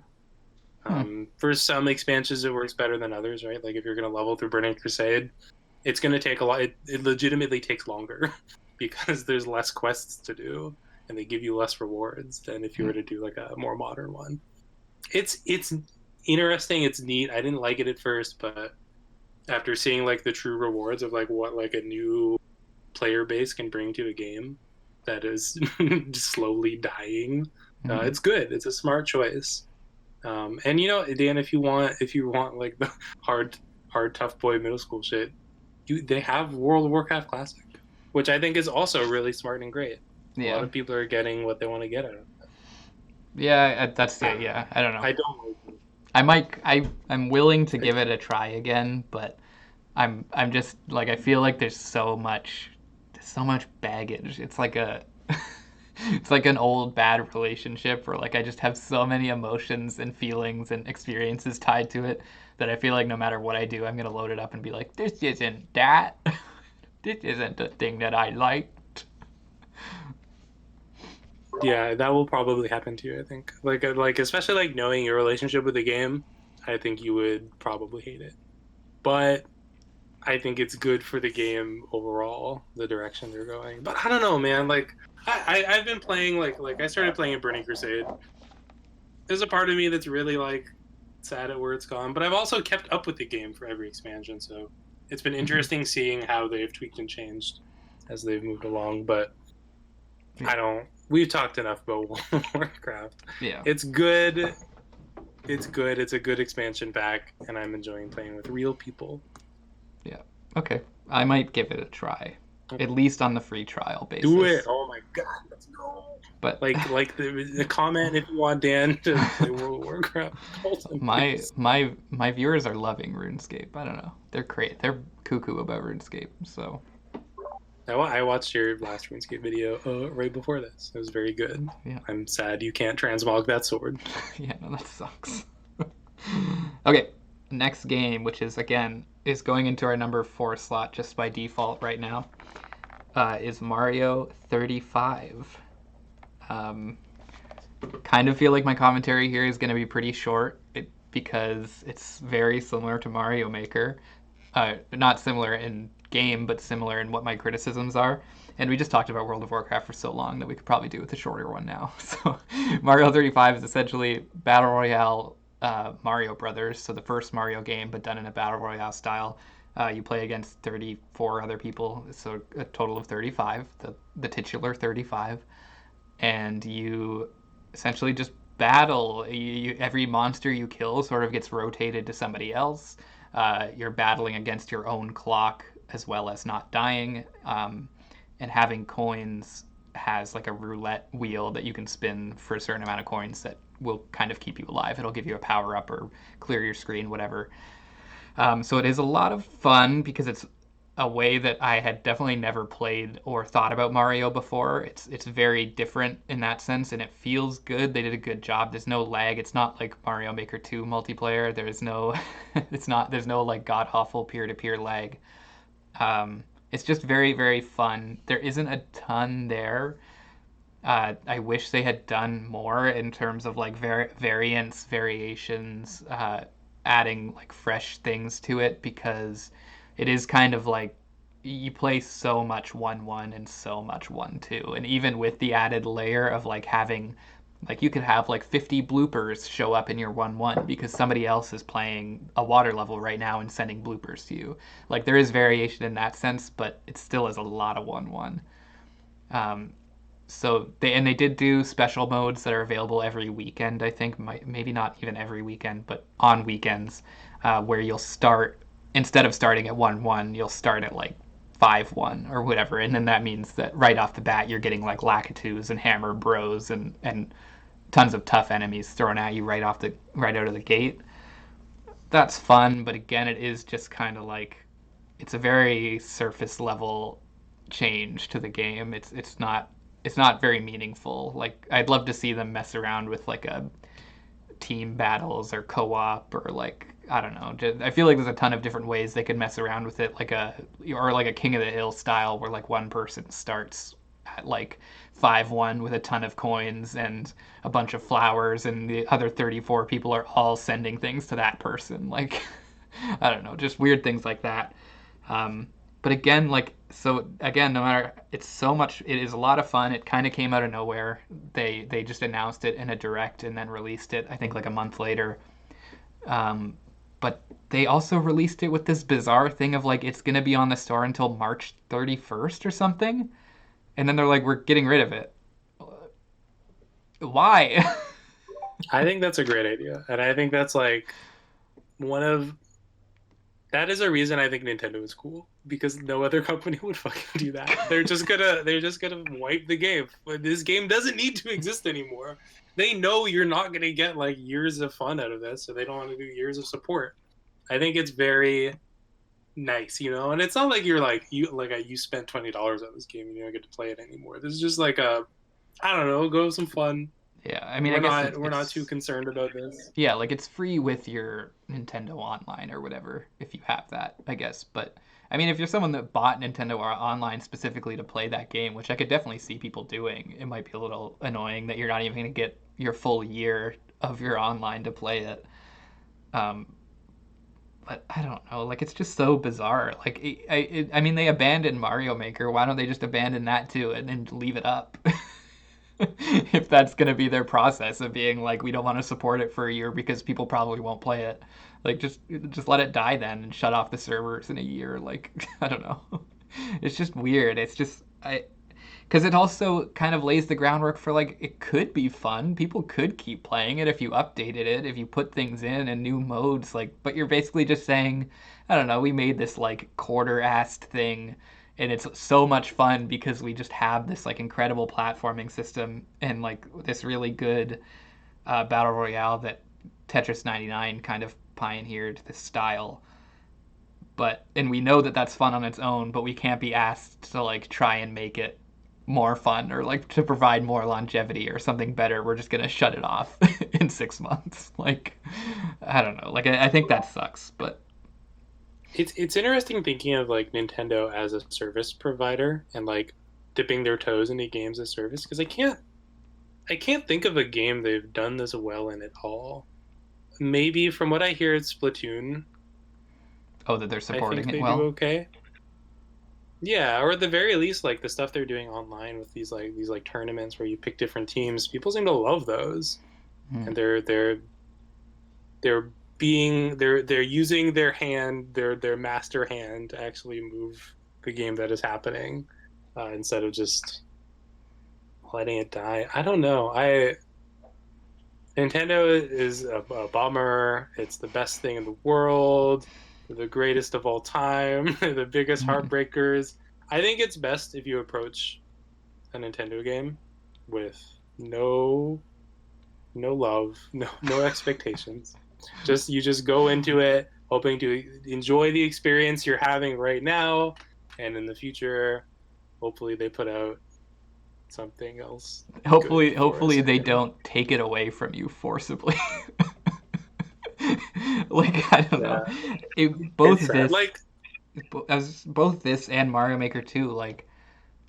Hmm. For some expansions, it works better than others, right? Like if you're going to level through Burning Crusade, it's going to take a lot. It legitimately takes longer because there's less quests to do, and they give you less rewards than if you were to do like a more modern one. It's interesting. It's neat. I didn't like it at first, but after seeing like the true rewards of like what like a new player base can bring to a game that is slowly dying, Mm-hmm. it's good. It's a smart choice. And Dan, if you want like the hard tough boy middle school shit, they have World of Warcraft Classic, which I think is also really smart and great. A lot Yeah. of people are getting what they want to get out of it. Yeah, that's it. Yeah, I don't know. I don't like it. I'm willing to give it a try again, but I'm just like I feel like there's so much baggage. It's like a it's like an old bad relationship where like I just have so many emotions and feelings and experiences tied to it that I feel like no matter what I do, I'm gonna load it up and be like, this isn't that. This isn't the thing that I liked. Yeah, that will probably happen to you. I think like especially like knowing your relationship with the game, I think you would probably hate it. But I think it's good for the game overall, the direction they're going. But I don't know, man. Like I've been playing like I started playing in Burning Crusade. There's a part of me that's really like sad at where it's gone, but I've also kept up with the game for every expansion, so it's been interesting seeing how they've tweaked and changed as they've moved along. But I don't. We've talked enough about World of Warcraft. Yeah. It's good. It's good. It's a good expansion pack, and I'm enjoying playing with real people. Yeah. Okay. I might give it a try, at least on the free trial Do it! basis. Oh my god, let's go! But Like the comment if you want Dan to play World of Warcraft. Colton, my please. my viewers are loving RuneScape. I don't know. They're great. They're cuckoo about RuneScape. So I watched your last RuneScape video right before this. It was very good. yeah, I'm sad you can't transmog that sword. yeah, no, that sucks. Okay, next game, which is again is going into our number 4 slot just by default right now, is Mario 35. Um, kind of feel like my commentary here is going to be pretty short because it's very similar to Mario Maker. Not similar in game, but similar in what my criticisms are. And we just talked about World of Warcraft for so long that we could probably do with a shorter one now. So Mario 35 is essentially Battle Royale Mario Brothers, so the first Mario game, but done in a Battle Royale style. You play against 34 other people, so a total of 35, the titular 35. And you essentially just battle. Every monster you kill sort of gets rotated to somebody else. You're battling against your own clock as well as not dying. And having coins has like a roulette wheel that you can spin for a certain amount of coins that will kind of keep you alive. It'll give you a power up or clear your screen, whatever. So it is a lot of fun because it's a way that I had definitely never played or thought about Mario before. It's very different in that sense, and it feels good. They did a good job. There's no lag. It's not like Mario Maker 2 multiplayer. There's no, there's no like god awful peer to peer lag. It's just very very fun. There isn't a ton there. I wish they had done more in terms of like variants, variations, adding like fresh things to it because it is kind of like you play so much 1-1 and so much 1-2. And even with the added layer of like having like you could have like 50 bloopers show up in your 1-1 because somebody else is playing a water level right now and sending bloopers to you. Like there is variation in that sense, but it still is a lot of 1-1. Um, so they did do special modes that are available every weekend. I think maybe not even every weekend, but on weekends, where you'll start instead of starting at 1-1, you'll start at like 5-1 or whatever, and then that means that right off the bat you're getting like Lakitus and Hammer Bros and tons of tough enemies thrown at you right out of the gate. That's fun, but again, it is just kind of like it's a very surface level change to the game. It's not very meaningful. Like I'd love to see them mess around with like a team battles or co-op or like I don't know. I feel like there's a ton of different ways they could mess around with it, like a King of the Hill style where like one person starts at like 5-1 with a ton of coins and a bunch of flowers, and the other 34 people are all sending things to that person. Like I don't know, just weird things like that. Um, but again, no matter, it's so much. It is a lot of fun. It kind of came out of nowhere. They just announced it in a direct and then released it. I think like a month later. But they also released it with this bizarre thing of like it's gonna be on the store until March 31st or something, and then they're like we're getting rid of it. Why? I think that's a great idea, and I think that's like one of that is a reason I think Nintendo is cool, because no other company would fucking do that. They're just gonna wipe the game. This game doesn't need to exist anymore. They know you're not gonna get like years of fun out of this, so they don't want to do years of support. I think it's very nice, and it's not like you spent $20 on this game and you don't get to play it anymore. This is just like I don't know, go have some fun. Yeah, I mean, I We're guess not too concerned about this. yeah, like it's free with your Nintendo Online or whatever if you have that, I guess. But I mean, if you're someone that bought Nintendo Online specifically to play that game, which I could definitely see people doing, it might be a little annoying that you're not even going to get your full year of your online to play it. Um, but I don't know, like it's just so bizarre. Like I mean, they abandoned Mario Maker. Why don't they just abandon that too and then leave it up? If that's going to be their process of being like we don't want to support it for a year because people probably won't play it, like just let it die then and shut off the servers in a year. Like I don't know. It's just weird. It's just I because it also kind of lays the groundwork for like it could be fun. People could keep playing it if you updated it, if you put things in and new modes. Like, but you're basically just saying, I don't know, we made this like quarter-assed thing, and it's so much fun because we just have this like incredible platforming system and like this really good battle royale that Tetris 99 kind of pioneered this style. But and we know that that's fun on its own, but we can't be asked to like try and make it more fun or like to provide more longevity or something better. We're just gonna shut it off in 6 months. Like I don't know. Like I think that sucks, but It's interesting thinking of like Nintendo as a service provider and like dipping their toes into games as service, because I can't think of a game they've done this well in at all. Maybe from what I hear, it's Splatoon. oh, that they're I think supporting it they do well. okay. Yeah, or at the very least, like the stuff they're doing online with these tournaments where you pick different teams. People seem to love those, Hmm. and they're using their master hand to actually move the game that is happening, instead of just letting it die. I don't know. I Nintendo is a bummer. It's the best thing in the world, the greatest of all time, the biggest heartbreakers. I think it's best if you approach a Nintendo game with no love, no expectations. You just go into it hoping to enjoy the experience you're having right now, and in the future, hopefully they put out something else good for us Hopefully they again. don't take it away from you forcibly. Like I don't know. Yeah, Both it's sad. this Like, as both this and Mario Maker 2, like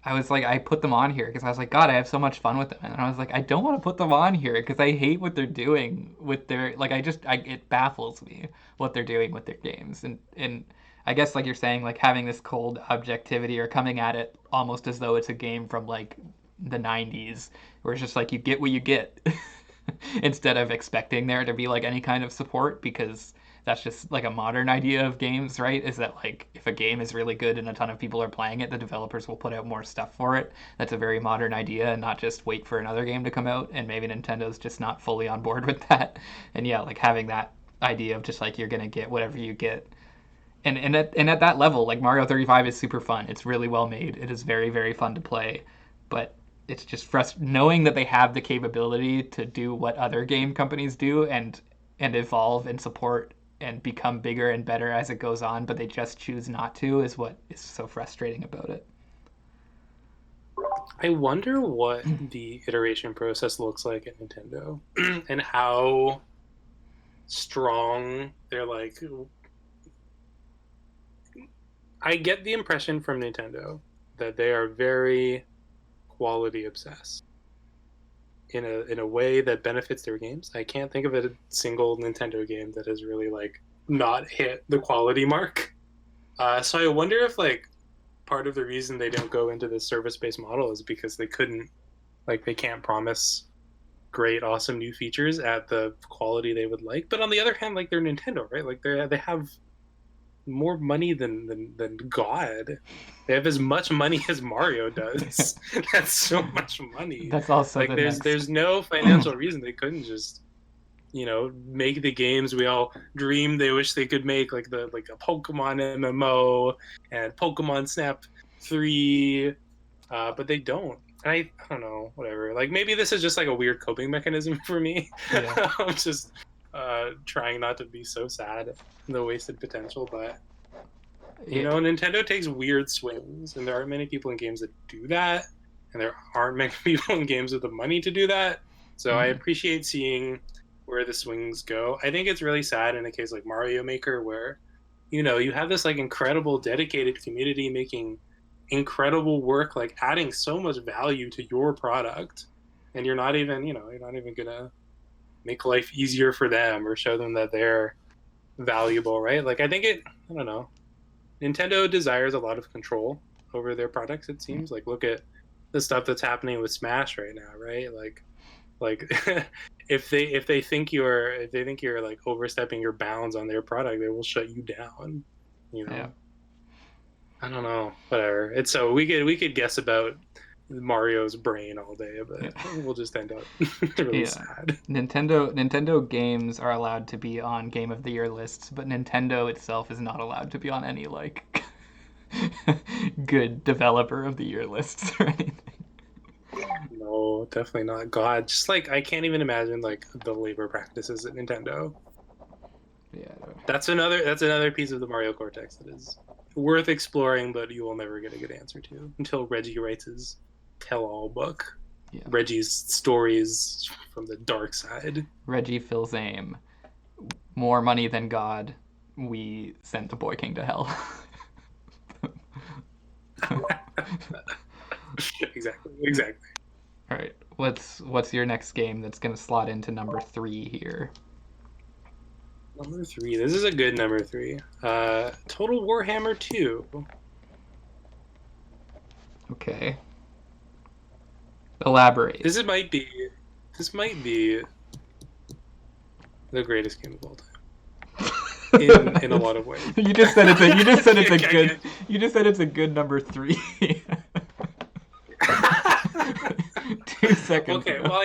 I was like, I put them on here because I was like, God, I have so much fun with them, and I was like, I don't want to put them on here because I hate what they're doing with their like. It baffles me what they're doing with their games, and I guess like you're saying, like having this cold objectivity or coming at it almost as though it's a game from like the '90s, where it's just like you get what you get, instead of expecting there to be like any kind of support because that's just like a modern idea of games, right? Is that like if a game is really good and a ton of people are playing it, the developers will put out more stuff for it. That's a very modern idea and not just wait for another game to come out. And maybe Nintendo's just not fully on board with that. And yeah, like having that idea of just like you're gonna get whatever you get. and at that level, like Mario 35 is super fun. It's really well made. It is very, very fun to play, but it's just knowing that they have the capability to do what other game companies do and evolve and support and become bigger and better as it goes on, but they just choose not to, is what is so frustrating about it. I wonder what the iteration process looks like at Nintendo and how strong they're like. I get the impression from Nintendo that they are very quality obsessed in a way that benefits their games. I can't think of a single Nintendo game that has really like not hit the quality mark. So I wonder if like part of the reason they don't go into this service-based model is because they can't promise great, awesome new features at the quality they would like. But on the other hand, like they're Nintendo, right? Like they have more money than God. They have as much money as Mario does. That's so much money. That's also like there's no financial reason they couldn't just make the games we all dreamed they wish they could make, like a Pokemon MMO and Pokemon Snap 3, but they don't. And I don't know, whatever. Like maybe this is just like a weird coping mechanism for me. Yeah. I'm just trying not to be so sad in the wasted potential, but Nintendo takes weird swings, and there aren't many people in games that do that, and there aren't many people in games with the money to do that. So I appreciate seeing where the swings go. I think it's really sad in a case like Mario Maker where you have this like incredible dedicated community making incredible work, like adding so much value to your product, and you're not even gonna make life easier for them or show them that they're valuable, right? Like I don't know, Nintendo desires a lot of control over their products, it seems. Like look at the stuff that's happening with Smash right now, right? Like if they think you're like overstepping your bounds on their product, they will shut you down. Yeah. I don't know. Whatever. It's so we could guess about Mario's brain all day, but we'll just end up really sad. Nintendo games are allowed to be on Game of the Year lists, but Nintendo itself is not allowed to be on any like good developer of the year lists or anything. No, definitely not. God, just like I can't even imagine like the labor practices at Nintendo. Yeah. That's another piece of the Mario Cortex that is worth exploring, but you will never get a good answer to until Reggie writes his tell-all book. Yeah. Reggie's stories from the dark side. Reggie fills aim. More money than God. We sent the Boy King to hell. Exactly. All right. What's your next game that's going to slot into number 3 here? Number 3. This is a good number 3. Total Warhammer 2. Okay. Elaborate. This might be the greatest game of all time. In a lot of ways. You just said it's a good number 3. 2 seconds. Okay, ago. well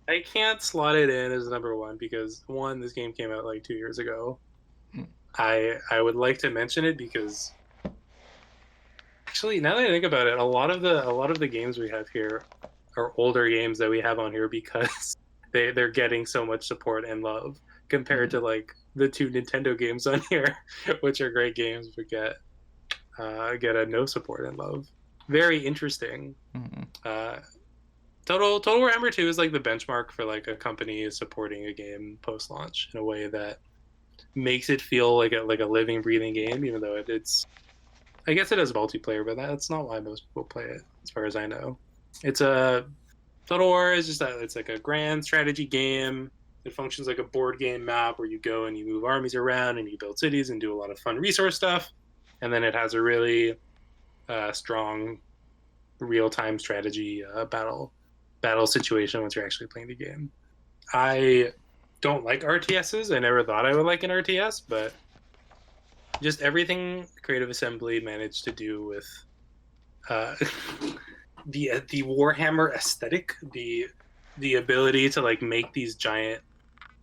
I can't slot it in as number 1 because this game came out like 2 years ago. I would like to mention it because actually now that I think about it, a lot of the games we have here are older games that we have on here because they're getting so much support and love compared to like the 2 Nintendo games on here, which are great games but get a no support and love. Very interesting. Total Warhammer 2 is like the benchmark for like a company supporting a game post launch in a way that makes it feel like a living, breathing game, even though it's I guess it has multiplayer, but that's not why most people play it, as far as I know. It's a Total War is just it's like a grand strategy game. It functions like a board game map where you go and you move armies around and you build cities and do a lot of fun resource stuff. And then it has a really strong real-time strategy battle situation once you're actually playing the game. I don't like RTSs. I never thought I would like an RTS, but just everything Creative Assembly managed to do with the Warhammer aesthetic, the ability to like make these giant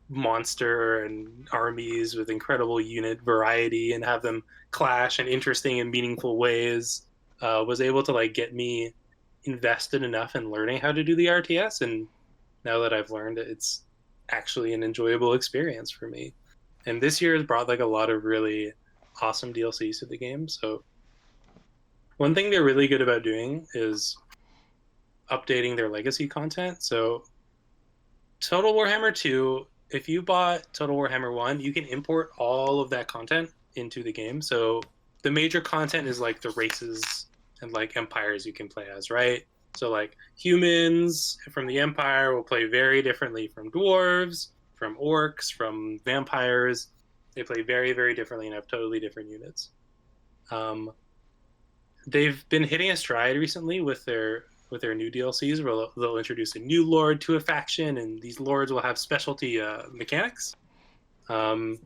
monster and armies with incredible unit variety and have them clash in interesting and meaningful ways, was able to like get me invested enough in learning how to do the RTS. And now that I've learned it, it's actually an enjoyable experience for me. And this year has brought like a lot of really awesome DLCs to the game. So one thing they're really good about doing is updating their legacy content. So Total Warhammer 2, if you bought Total Warhammer 1, you can import all of that content into the game. So the major content is like the races and like empires you can play as, right? So like humans from the Empire will play very differently from dwarves, from orcs, from vampires. They play very, very differently and have totally different units. Um, they've been hitting a stride recently with their new DLCs, where they'll introduce a new lord to a faction, and these lords will have specialty mechanics. Um,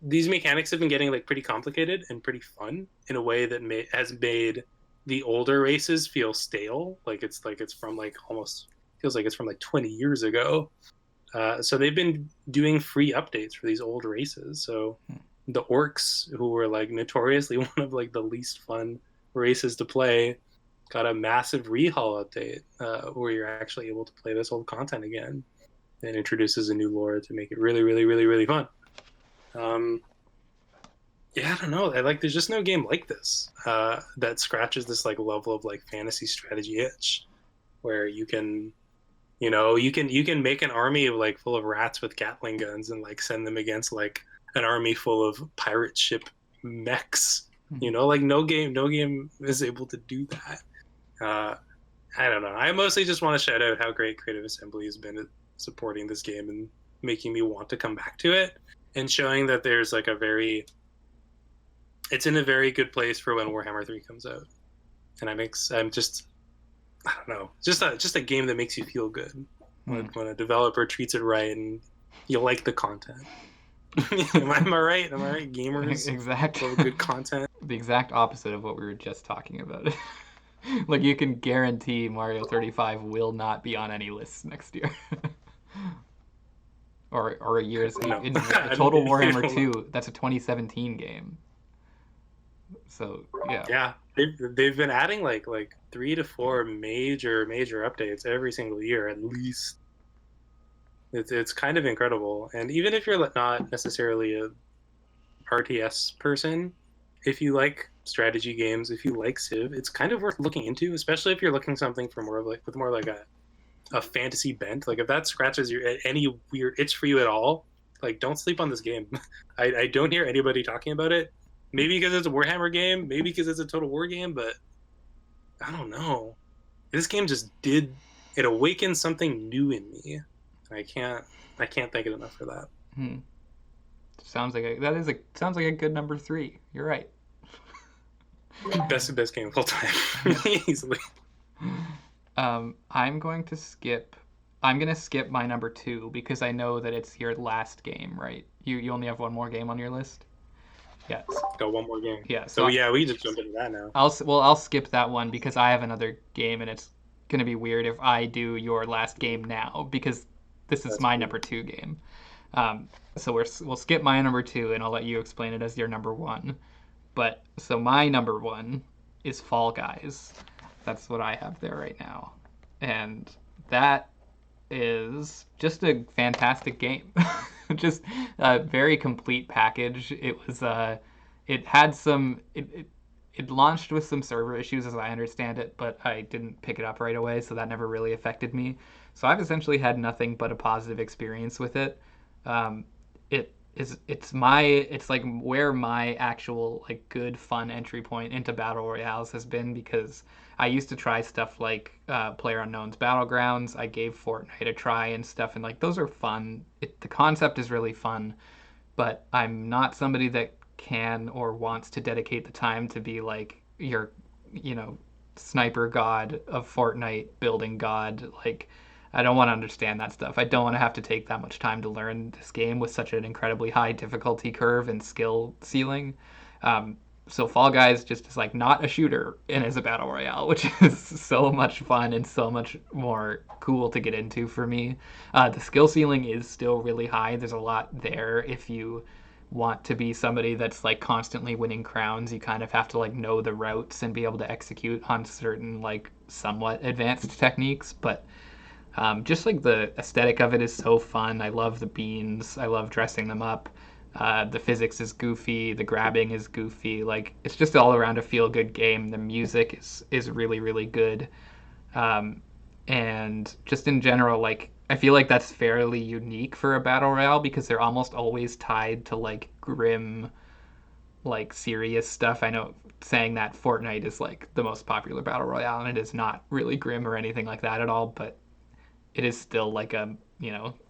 these mechanics have been getting like pretty complicated and pretty fun in a way that has made the older races feel stale. Like it's from like almost feels like it's from like 20 years ago. So they've been doing free updates for these old races. So the orcs, who were like notoriously one of like the least fun races to play, got a massive rehaul update where you're actually able to play this old content again, and introduces a new lore to make it really, really, really, really fun. Yeah, I don't know. There's just no game like this that scratches this like level of like fantasy strategy itch, where you can, you can make an army of like full of rats with Gatling guns and like send them against like an army full of pirate ship mechs. Like no game is able to do that. I don't know. I mostly just want to shout out how great Creative Assembly has been at supporting this game and making me want to come back to it, and showing that there's like it's in a very good place for when Warhammer 3 comes out. And I'm just, I don't know, just a game that makes you feel good when a developer treats it right and you like the content. Am I right? Am I right? Gamers exactly. love good content. The exact opposite of what we were just talking about. Like, you can guarantee Mario 35 will not be on any lists next year. or a year's. No. Total Warhammer 2, that's a 2017 game. So, yeah. Yeah, they've been adding like 3 to 4 major updates every single year at least. It's kind of incredible. And even if you're not necessarily a RTS person, if you like strategy games, if you like Civ, it's kind of worth looking into, especially if you're looking something for more like a fantasy bent. Like if that scratches any weird itch for you at all, like don't sleep on this game. I don't hear anybody talking about it. Maybe because it's a Warhammer game, maybe because it's a Total War game, but I don't know. This game just it awakened something new in me. I can't thank it enough for that. Sounds like a good number 3. You're right. Best game of all time, easily. I'm gonna skip my number 2 because I know that it's your last game, right? You only have one more game on your list. Yes. Got one more game. Yeah. So yeah, we just jump into that now. I'll skip that one because I have another game, and it's gonna be weird if I do your last game now because this is my number 2 game. So we'll skip my number 2, and I'll let you explain it as your number 1. But so my number 1 is Fall Guys. That's what I have there right now, and that is just a fantastic game. Just a very complete package. It was it had some it launched with some server issues as I understand it, but I didn't pick it up right away, so that never really affected me. So I've essentially had nothing but a positive experience with it. It's like where my actual like good fun entry point into battle royales has been, because I used to try stuff like PlayerUnknown's Battlegrounds. I gave Fortnite a try and stuff, and like those are fun. The concept is really fun, but I'm not somebody that can or wants to dedicate the time to be like your, sniper god of Fortnite, building god. Like, I don't want to understand that stuff. I don't want to have to take that much time to learn this game with such an incredibly high difficulty curve and skill ceiling. So Fall Guys just is like not a shooter and is a battle royale, which is so much fun and so much more cool to get into for me. The skill ceiling is still really high. There's a lot there. If you want to be somebody that's like constantly winning crowns, you kind of have to like know the routes and be able to execute on certain like somewhat advanced techniques. But just like the aesthetic of it is so fun. I love the beans. I love dressing them up. The physics is goofy. The grabbing is goofy. Like it's just all around a feel good game. The music is really really good. Um, and just in general, like I feel like that's fairly unique for a battle royale because they're almost always tied to like grim, like serious stuff. I know saying that Fortnite is like the most popular battle royale and it is not really grim or anything like that at all, but it is still like a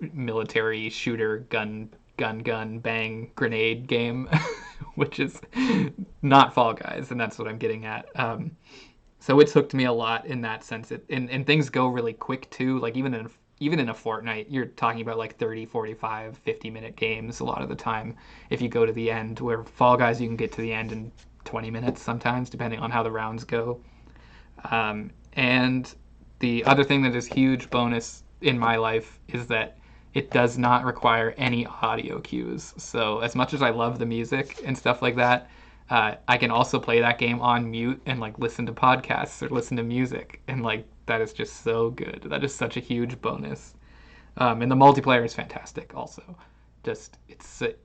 military shooter gun bang grenade game, which is not Fall Guys, and that's what I'm getting at. So it's hooked me a lot in that sense. And things go really quick too. Like even in a Fortnite, you're talking about like 30, 45, 50-minute games a lot of the time. If you go to the end, where Fall Guys, you can get to the end in 20 minutes sometimes, depending on how the rounds go. And the other thing that is huge bonus in my life is that it does not require any audio cues. So as much as I love the music and stuff like that, I can also play that game on mute and like listen to podcasts or listen to music, and like that is just so good. That is such a huge bonus. And the multiplayer is fantastic also. Just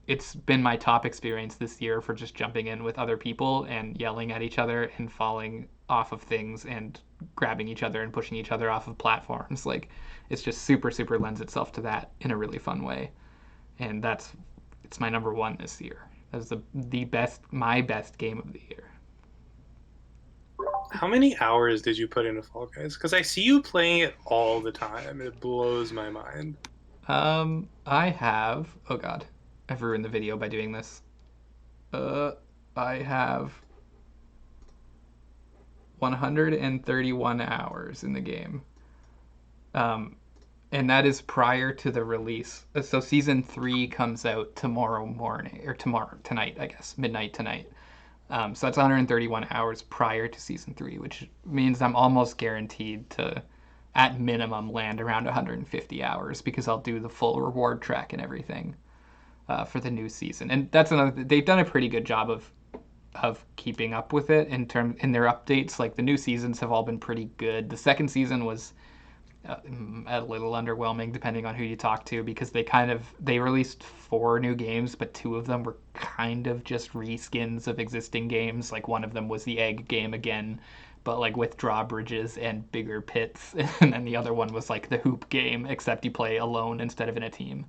it's been my top experience this year for just jumping in with other people and yelling at each other and falling off of things and grabbing each other and pushing each other off of platforms. Like it's just super lends itself to that in a really fun way. And it's my number one this year. That's the best, my best game of the year. How many hours did you put into Fall Guys? Because I see you playing it all the time. It blows my mind. I have. Oh God, I've ruined the video by doing this. I have 131 hours in the game. Um, and that is prior to the release. So season 3 comes out tomorrow morning or tonight, I guess, midnight tonight. So that's 131 hours prior to season 3, which means I'm almost guaranteed to, at minimum, land around 150 hours because I'll do the full reward track and everything for the new season. And that's another. They've done a pretty good job of keeping up with it in their updates. Like the new seasons have all been pretty good. The second season was a little underwhelming depending on who you talk to because they released 4 new games, but 2 of them were kind of just reskins of existing games. Like one of them was the egg game again, but like with drawbridges and bigger pits, and then the other one was like the hoop game, except you play alone instead of in a team.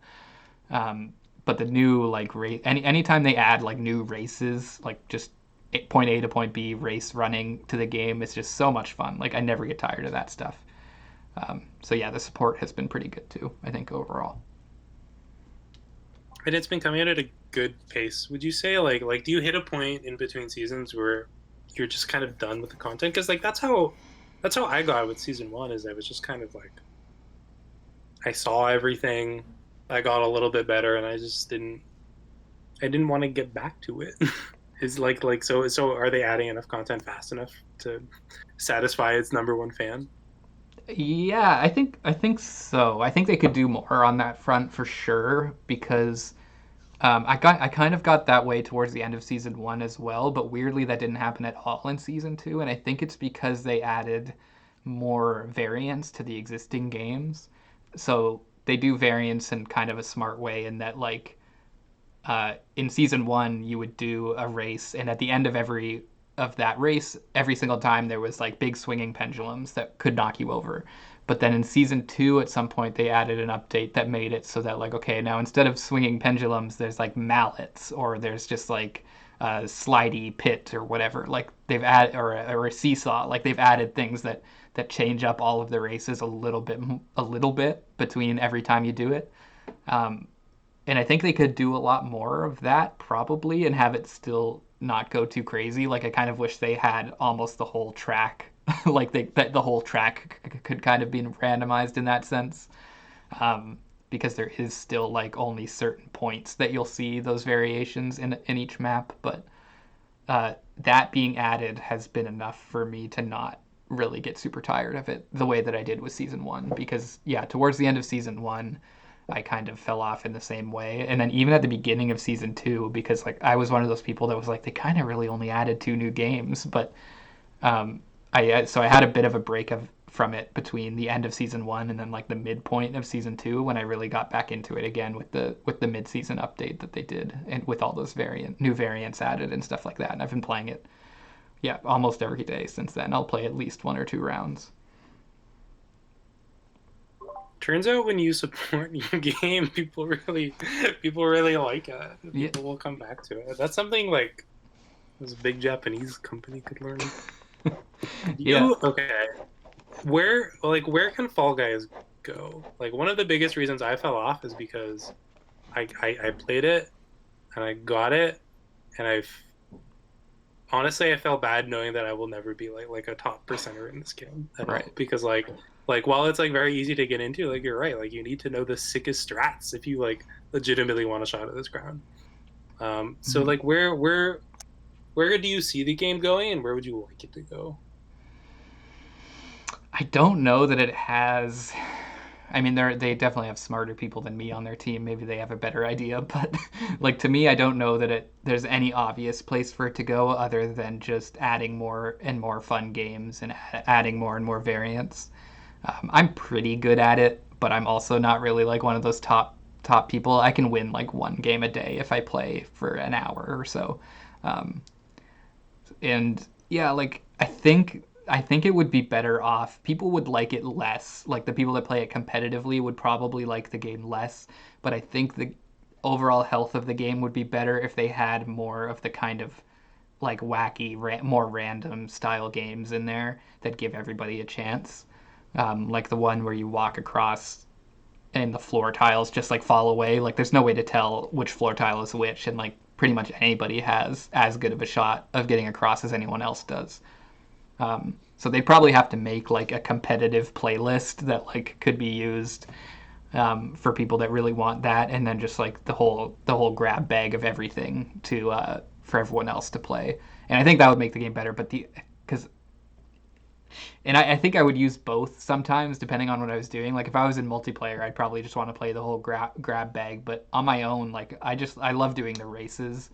But the new like race, anytime they add like new races, like just point A to point B race running to the game, it's just so much fun. Like I never get tired of that stuff. So yeah, the support has been pretty good too, I think overall. And it's been coming out at a good pace. Would you say like do you hit a point in between seasons where you're just kind of done with the content? Because like that's how I got with season 1. Is I was just kind of like I saw everything, I got a little bit better, and I didn't want to get back to it. Is like so are they adding enough content fast enough to satisfy its number one fan? Yeah, I think so. I think they could do more on that front for sure because I kind of got that way towards the end of season 1 as well, but weirdly that didn't happen at all in season 2, and I think it's because they added more variants to the existing games. So they do variants in kind of a smart way in that like in season 1 you would do a race, and at the end of that race, every single time there was like big swinging pendulums that could knock you over. But then in season 2, at some point, they added an update that made it so that like, okay, now instead of swinging pendulums, there's like mallets, or there's just like a slidey pit or whatever. Like they've added, or a seesaw. Like they've added things that change up all of the races a little bit between every time you do it. Um, and I think they could do a lot more of that probably and have it still not go too crazy. Like I kind of wish they had almost the whole track, like the whole track could kind of be randomized in that sense, because there is still like only certain points that you'll see those variations in each map. But that being added has been enough for me to not really get super tired of it the way that I did with season one. Because yeah, towards the end of season one, I kind of fell off in the same way, and then even at the beginning of season two, because like I was one of those people that was like they kind of really only added two new games, but um, I had a bit of a break from it between the end of season one and then like the midpoint of season two when I really got back into it again with the mid season update that they did and with all those new variants added and stuff like that. And I've been playing it, yeah, almost every day since then. I'll play at least one or two rounds. Turns out when you support your game, people really like it. Yeah, People will come back to it. That's something like this big Japanese company could learn. yeah, You okay? Where can Fall Guys go? Like one of the biggest reasons I fell off is because I played it and I got it and honestly I felt bad knowing that I will never be like a top percenter in this game at all right. because like while it's like very easy to get into, like you're right, like you need to know the sickest strats if you like legitimately want a shot at this ground. So Mhm. like where do you see the game going and where would you like it to go? I don't know that it has. I mean, they definitely have smarter people than me on their team. Maybe they have a better idea, but like to me, I don't know that there's any obvious place for it to go other than just adding more and more fun games and adding more and more variants. I'm pretty good at it, but I'm also not really like one of those top people. I can win like one game a day if I play for an hour or so. Um, and yeah, like I think it would be better off. People would like it less. Like the people that play it competitively would probably like the game less, but I think the overall health of the game would be better if they had more of the kind of like wacky, more random style games in there that give everybody a chance. Like the one where you walk across and the floor tiles just like fall away. Like there's no way to tell which floor tile is which, and like pretty much anybody has as good of a shot of getting across as anyone else does. So they'd probably have to make like a competitive playlist that like could be used for people that really want that, and then just like the whole grab bag of everything to for everyone else to play. And I think that would make the game better. But the because and I think I would use both sometimes depending on what I was doing. Like if I was in multiplayer, I'd probably just want to play the whole grab bag. But on my own, like I love doing the races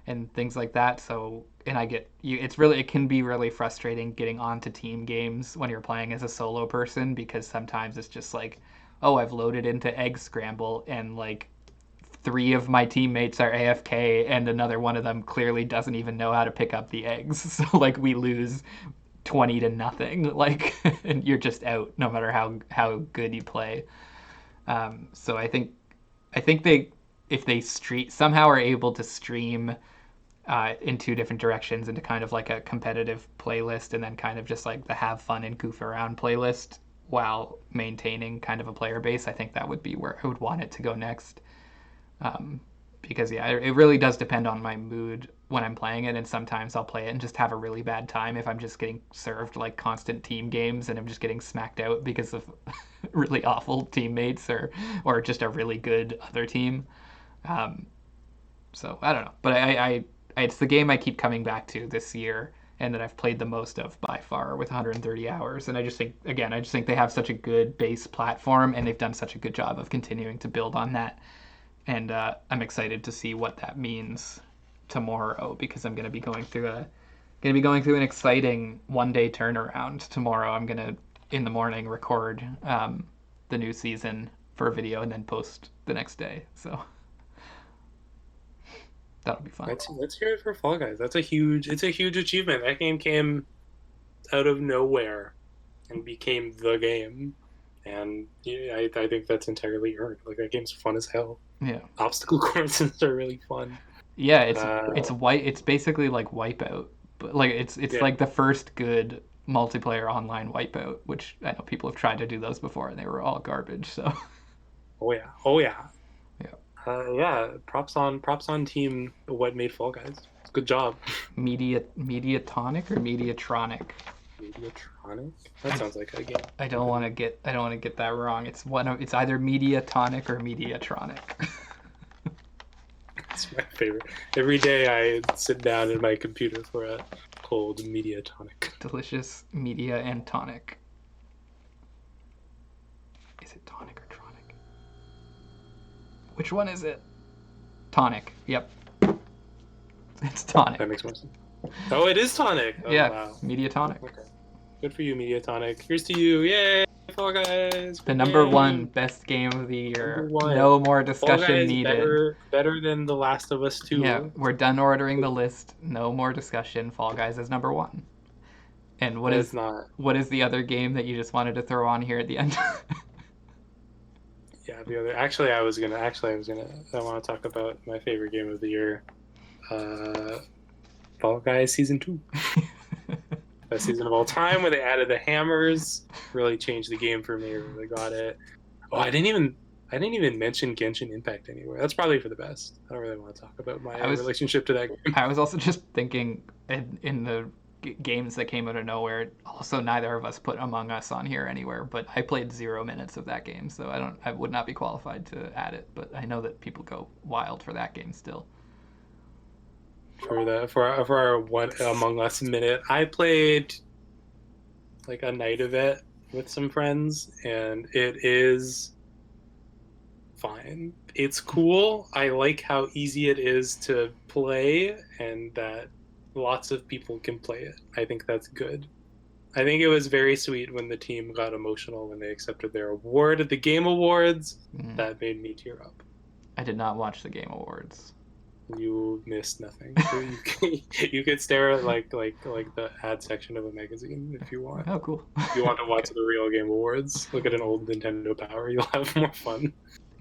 and things like that. So and I get you. It can be really frustrating getting onto team games when you're playing as a solo person because sometimes it's just like, oh, I've loaded into Egg Scramble and like three of my teammates are AFK and another one of them clearly doesn't even know how to pick up the eggs. So like we lose 20 to nothing, like, and you're just out no matter how good you play. So I think they if they somehow are able to stream in two different directions into kind of like a competitive playlist and then kind of just like the have fun and goof around playlist while maintaining kind of a player base, I think that would be where I would want it to go next. Um, because yeah, it really does depend on my mood when I'm playing it, and sometimes I'll play it and just have a really bad time if I'm just getting served like constant team games and I'm just getting smacked out because of really awful teammates or just a really good other team. Um, so I don't know, but it's the game I keep coming back to this year and that I've played the most of by far with 130 hours. And I just think they have such a good base platform and they've done such a good job of continuing to build on that. And I'm excited to see what that means tomorrow because I'm going to be going through an exciting 1 day turnaround tomorrow. I'm gonna in the morning record the new season for a video and then post the next day. So that'll be fun. Let's hear it for Fall Guys. It's a huge achievement. That game came out of nowhere and became the game. And yeah, I think that's entirely earned. Like that game's fun as hell. Yeah, Obstacle courses are really fun. yeah. It's Uh, white. It's basically like Wipeout, but like it's yeah. like the first good multiplayer online Wipeout, which I know people have tried to do those before and they were all garbage. So Oh yeah. Oh yeah. yeah, Yeah. Props on team. What made Fall Guys? Good job. Mediatonic or Mediatronic. Mediatronic. That I, sounds like a game. I don't want to get that wrong. It's either Mediatonic or Mediatronic. It's my favorite. Every day I sit down at my computer for a cold media tonic. Delicious media and tonic. Is it tonic or tronic? Which one is it? Tonic. Yep. It's tonic. That makes more sense. Oh, it is tonic. Oh, yeah, wow. media tonic. Okay. Good for you, media tonic. Here's to you. Yay! Fall Guys. The number one best game of the year. One. No more Fall discussion Guys needed. better than The Last of Us 2. Yeah, we're done ordering the list. No more discussion. Fall Guys is number one. And what is the other game that you just wanted to throw on here at the end? Yeah, the other. Actually, I want to talk about my favorite game of the year. Fall Guys Season 2. Best season of all time, where they added the hammers. Really changed the game for me. Really got it. Oh, I didn't even mention Genshin Impact anywhere. That's probably for the best. I don't really want to talk about my relationship to that game. I was also just thinking in the games that came out of nowhere. Also, neither of us put Among Us on here anywhere, but I played 0 minutes of that game, so I would not be qualified to add it. But I know that people go wild for that game still. For our one Among Us minute, I played like a night of it with some friends, and it is fine. It's cool. I like how easy it is to play, and that lots of people can play it. I think that's good. I think it was very sweet when the team got emotional when they accepted their award at the Game Awards. That made me tear up. I did not watch the Game Awards. You missed nothing. You could stare at like the ad section of a magazine if you want. Oh, cool. If you want to watch the real Game Awards, look at an old Nintendo Power. You'll have more fun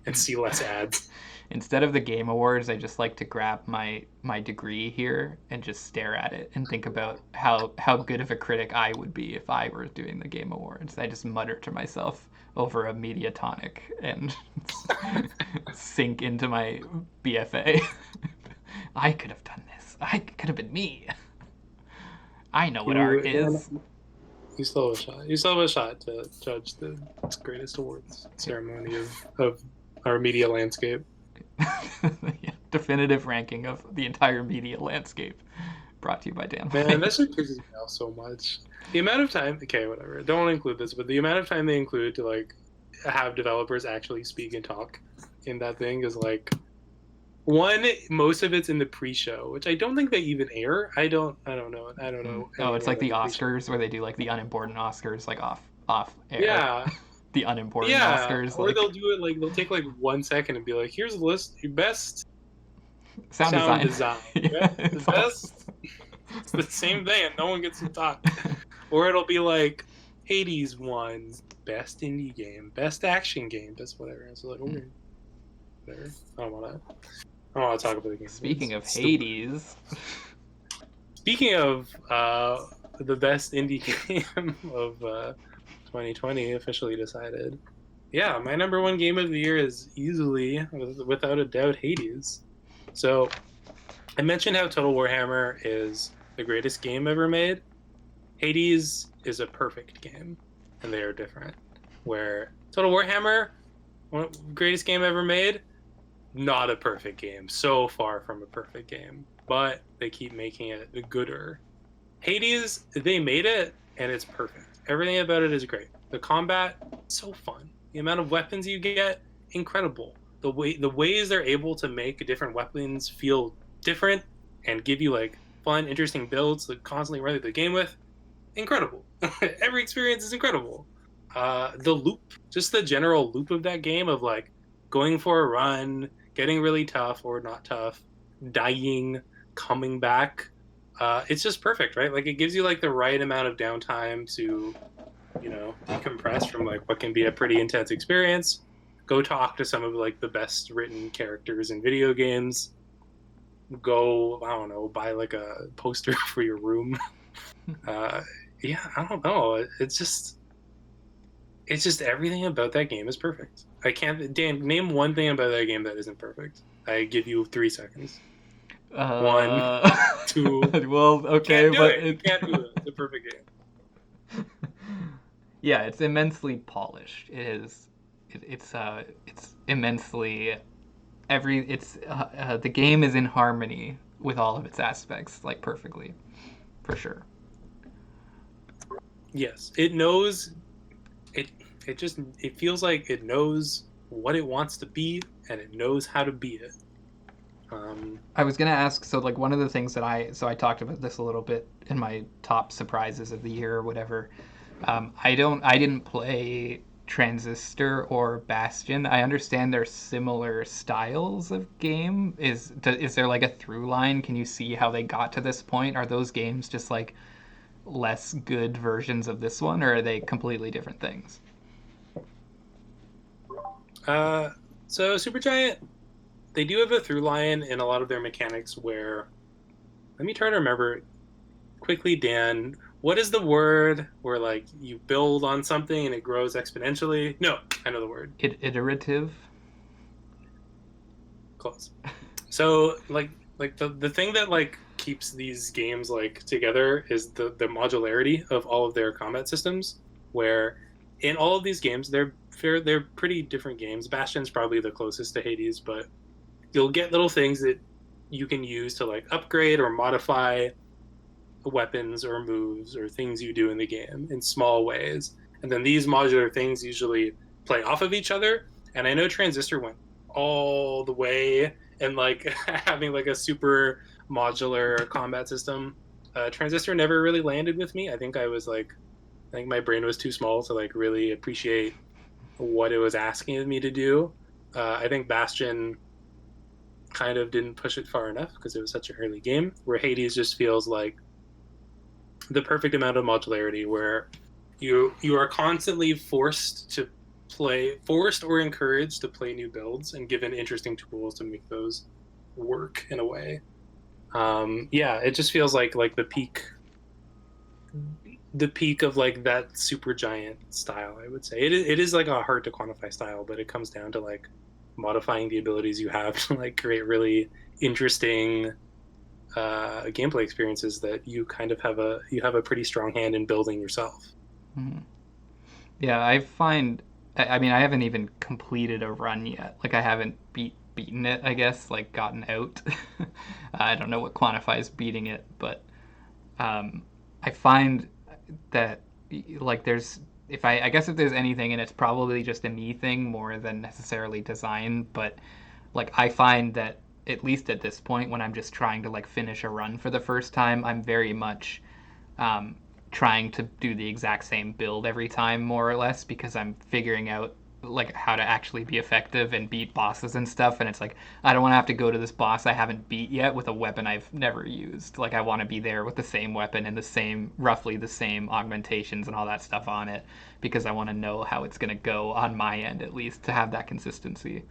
and see less ads. Instead of the Game Awards, I just like to grab my degree here and just stare at it and think about how good of a critic I would be if I were doing the Game Awards. I just mutter to myself over a media tonic and sink into my BFA. I could have done this. I could have been me. I know what art is. You still have a shot. You still have a shot to judge the greatest awards ceremony of our media landscape. Yeah, definitive ranking of the entire media landscape. Brought to you by Dan. Man, that shit pisses me off so much. The amount of time, okay, whatever. Don't want to include this, but the amount of time they include to like have developers actually speak and talk in that thing is like most of it's in the pre-show, which I don't think they even air. I don't know. Oh, it's like the Oscars where they do like the unimportant Oscars like off air. Yeah. The unimportant Oscars. Or they'll do it like they'll take like 1 second and be like, here's a list your best sound design. Yeah, the best. It's the same thing, and no one gets to talk. Or it'll be like Hades won best indie game, best action game, best whatever. It's like, okay, whatever. I don't want to talk about the game. Speaking of Hades. Speaking of the best indie game of 2020 officially decided. Yeah, my number one game of the year is easily, without a doubt, Hades. So, I mentioned how Total Warhammer is the greatest game ever made. Hades is a perfect game, and they are different. Where Total Warhammer, greatest game ever made, not a perfect game. So far from a perfect game. But they keep making it gooder. Hades, they made it, and it's perfect. Everything about it is great. The combat, so fun. The amount of weapons you get, incredible. The ways they're able to make different weapons feel different and give you like fun, interesting builds to constantly run through the game with, incredible. Every experience is incredible. The loop, just the general loop of that game of like going for a run, getting really tough or not tough, dying, coming back. It's just perfect, right? Like it gives you like the right amount of downtime to, decompress from like what can be a pretty intense experience. Go talk to some of like the best written characters in video games. Go, I don't know, buy like a poster for your room. Yeah, I don't know. It's just everything about that game is perfect. Dan, name one thing about that game that isn't perfect. I give you 3 seconds. 1, 2. Well, okay, you can't do it. It's a perfect game. Yeah, it's immensely polished. It is. It's immensely the game is in harmony with all of its aspects, like perfectly, for sure. Yes, it knows it. It feels like it knows what it wants to be, and it knows how to be it. I was gonna ask, so like one of the things that I talked about this a little bit in my top surprises of the year or whatever. I didn't play Transistor or Bastion. I understand they're similar styles of game. Is there like a through line? Can you see how they got to this point? Are those games just like less good versions of this one, or are they completely different things? so Supergiant, they do have a through line in a lot of their mechanics. Where, let me try to remember quickly, Dan. What is the word where like you build on something and it grows exponentially? No, I know the word. Iterative. Close. So like the thing that like keeps these games like together is the modularity of all of their combat systems. Where in all of these games they're pretty different games. Bastion's probably the closest to Hades, but you'll get little things that you can use to like upgrade or modify weapons or moves or things you do in the game in small ways. And then these modular things usually play off of each other. And I know Transistor went all the way and like having like a super modular combat system. Transistor never really landed with me. I think my brain was too small to like really appreciate what it was asking of me to do. I think Bastion kind of didn't push it far enough because it was such an early game, where Hades just feels like the perfect amount of modularity, where you are constantly forced or encouraged to play new builds and given interesting tools to make those work in a way. Yeah, it just feels like the peak of like that super giant style. I would say it is like a hard to quantify style, but it comes down to like modifying the abilities you have to like create really interesting gameplay experiences that you kind of have a pretty strong hand in building yourself. Mm-hmm. Yeah, I find. I mean, I haven't even completed a run yet. Like, I haven't beaten it. I guess, like, gotten out. I don't know what quantifies beating it, but I find that like there's if I guess if there's anything, and it's probably just a me thing more than necessarily design, but like I find that at least at this point when I'm just trying to like finish a run for the first time, I'm very much um, trying to do the exact same build every time, more or less, because I'm figuring out like how to actually be effective and beat bosses and stuff. And it's like I don't want to have to go to this boss I haven't beat yet with a weapon I've never used. Like I want to be there with the same weapon and the same, roughly the same augmentations and all that stuff on it, because I want to know how it's going to go on my end, at least to have that consistency.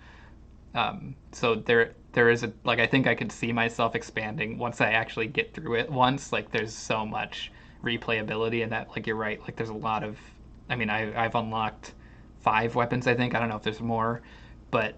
So there is a like I think I could see myself expanding once I actually get through it once. Like there's so much replayability, and that like you're right. Like there's a lot of, I mean I've unlocked 5 weapons, I think. I don't know if there's more, but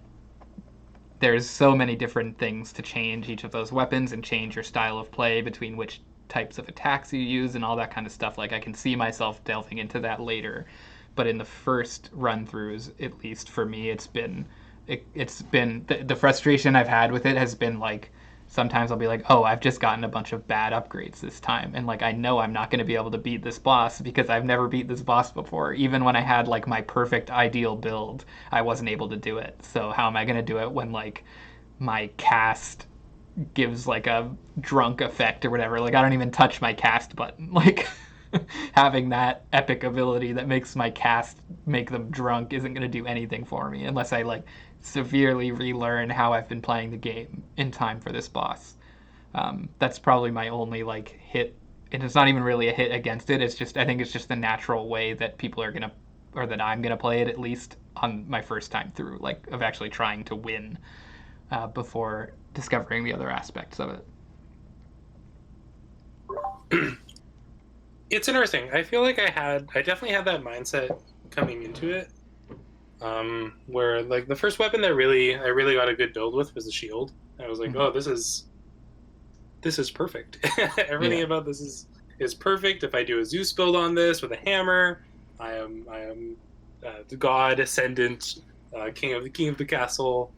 there's so many different things to change each of those weapons and change your style of play between which types of attacks you use and all that kind of stuff. Like I can see myself delving into that later, but in the first run throughs, at least for me, it's been the frustration I've had with it has been like sometimes I'll be like, oh, I've just gotten a bunch of bad upgrades this time, and like I know I'm not going to be able to beat this boss because I've never beat this boss before. Even when I had like my perfect ideal build, I wasn't able to do it. So how am I going to do it when like my cast gives like a drunk effect or whatever? Like I don't even touch my cast button. Like having that epic ability that makes my cast make them drunk isn't going to do anything for me unless I like severely relearn how I've been playing the game in time for this boss. That's probably my only like hit, and it's not even really a hit against it. It's just I think it's just the natural way that people are gonna, or that I'm gonna play it, at least on my first time through, like of actually trying to win before discovering the other aspects of it. It's interesting. I feel like I definitely had that mindset coming into it. Where like the first weapon that I really got a good build with was the shield. I was like, Mm-hmm. oh, this is perfect. Everything Yeah. about this is perfect. If I do a Zeus build on this with a hammer, I am the god ascendant, king of the castle.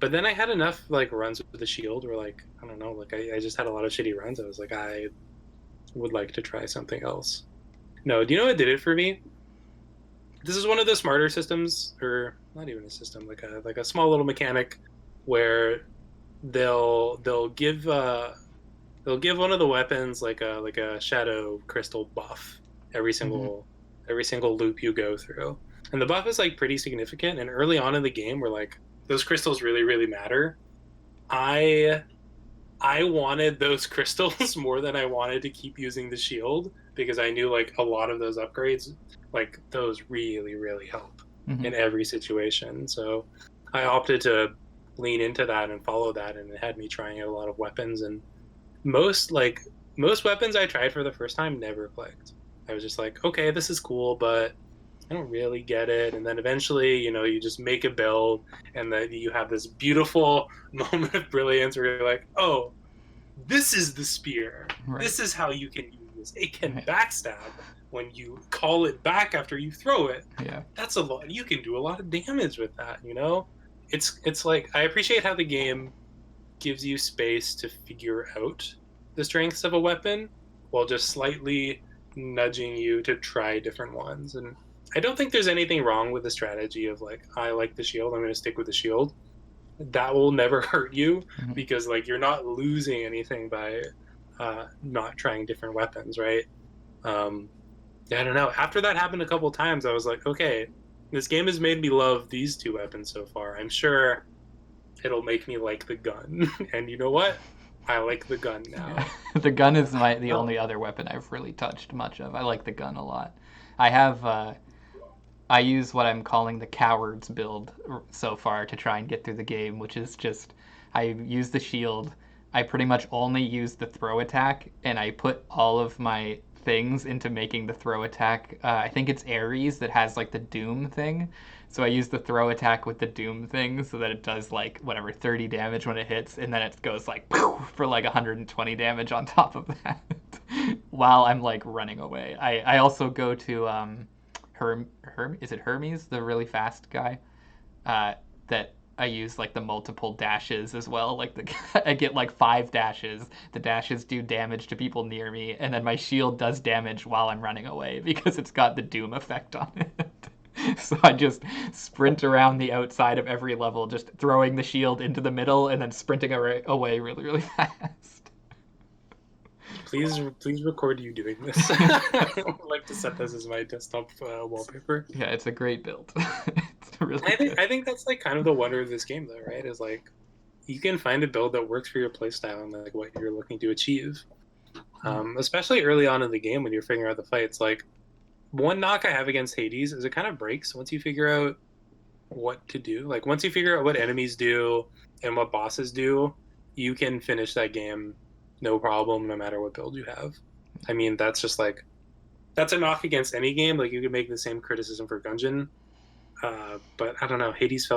But then I had enough like runs with the shield where like I don't know, like I just had a lot of shitty runs. I was like, I would like to try something else. No, do you know what did it for me? This is one of the smarter systems, or not even a system, like a small little mechanic where they'll give one of the weapons like a shadow crystal buff every Mm-hmm. single loop you go through. And the buff is like pretty significant. And early on in the game where like those crystals really, really matter, I I wanted those crystals more than I wanted to keep using the shield because I knew like a lot of those upgrades, like those really, really help Mm-hmm. in every situation. So I opted to lean into that and follow that, and it had me trying out a lot of weapons. And most like most weapons I tried for the first time never clicked. I was just like, okay, this is cool, but I don't really get it. And then eventually, you just make a build, and then you have this beautiful moment of brilliance where you're like, oh, this is the spear. Right. This is how you can use this. It can Right. backstab when you call it back after you throw it. Yeah. That's a lot. You can do a lot of damage with that. It's like I appreciate how the game gives you space to figure out the strengths of a weapon while just slightly nudging you to try different ones. And I don't think there's anything wrong with the strategy of like, I like the shield, I'm going to stick with the shield. That will never hurt you Mm-hmm. because like you're not losing anything by not trying different weapons, right? Um, I don't know. After that happened a couple times, I was like, okay, this game has made me love these two weapons so far. I'm sure it'll make me like the gun. And you know what? I like the gun now. Yeah. The gun is the Oh, only other weapon I've really touched much of. I like the gun a lot. I have I use what I'm calling the cowards build so far to try and get through the game, which is just I use the shield. I pretty much only use the throw attack, and I put all of my things into making the throw attack. I think it's Ares that has like the Doom thing. So I use the throw attack with the Doom thing so that it does like whatever 30 damage when it hits, and then it goes like for like 120 damage on top of that while I'm like running away. I also go to is it Hermes, the really fast guy? That I use like the multiple dashes as well. Like I get like 5 dashes. The dashes do damage to people near me, and then my shield does damage while I'm running away because it's got the doom effect on it. So I just sprint around the outside of every level, just throwing the shield into the middle and then sprinting away really, really fast. please record you doing this. I would like to set this as my desktop wallpaper. Yeah, it's a great build. It's really I think good. I think that's like kind of the wonder of this game, though, right? Is like you can find a build that works for your playstyle and like what you're looking to achieve. Especially early on in the game when you're figuring out the fights. Like one knock I have against Hades is it kind of breaks once you figure out what to do. Like once you figure out what enemies do and what bosses do, you can finish that game no problem, no matter what build you have. I mean, that's just like that's a knock against any game. Like you could make the same criticism for Gungeon, but I don't know. Hades.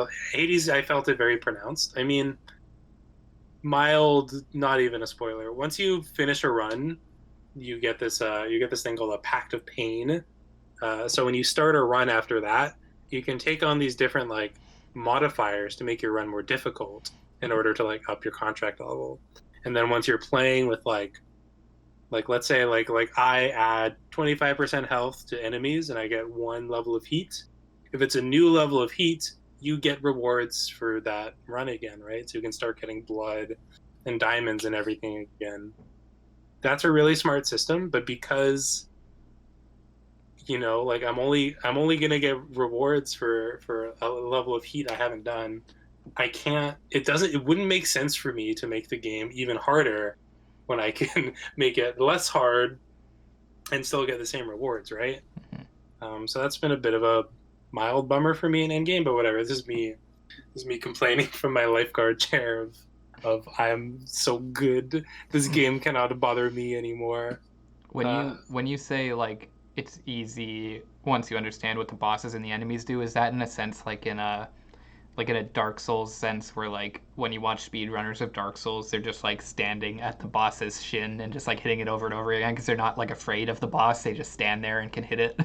I felt it very pronounced. I mean, mild, not even a spoiler. Once you finish a run, you get this thing called a Pact of Pain. So when you start a run after that, you can take on these different like modifiers to make your run more difficult in order to like up your contract level. And then once you're playing with like let's say like I add 25% health to enemies and I get 1 level of heat. If it's a new level of heat, you get rewards for that run again, right? So you can start getting blood and diamonds and everything again. That's a really smart system, but because like I'm only gonna get rewards for a level of heat I haven't done. I can't. It wouldn't make sense for me to make the game even harder when I can make it less hard and still get the same rewards, right? So that's been a bit of a mild bummer for me in Endgame, but whatever. This is me complaining from my lifeguard chair of I'm so good. This game cannot bother me anymore. Uh, When you say like it's easy once you understand what the bosses and the enemies do, is that in a sense like in a Dark Souls sense where like when you watch speedrunners of Dark Souls, they're just like standing at the boss's shin and just like hitting it over and over again because they're not like afraid of the boss. They just stand there and can hit it.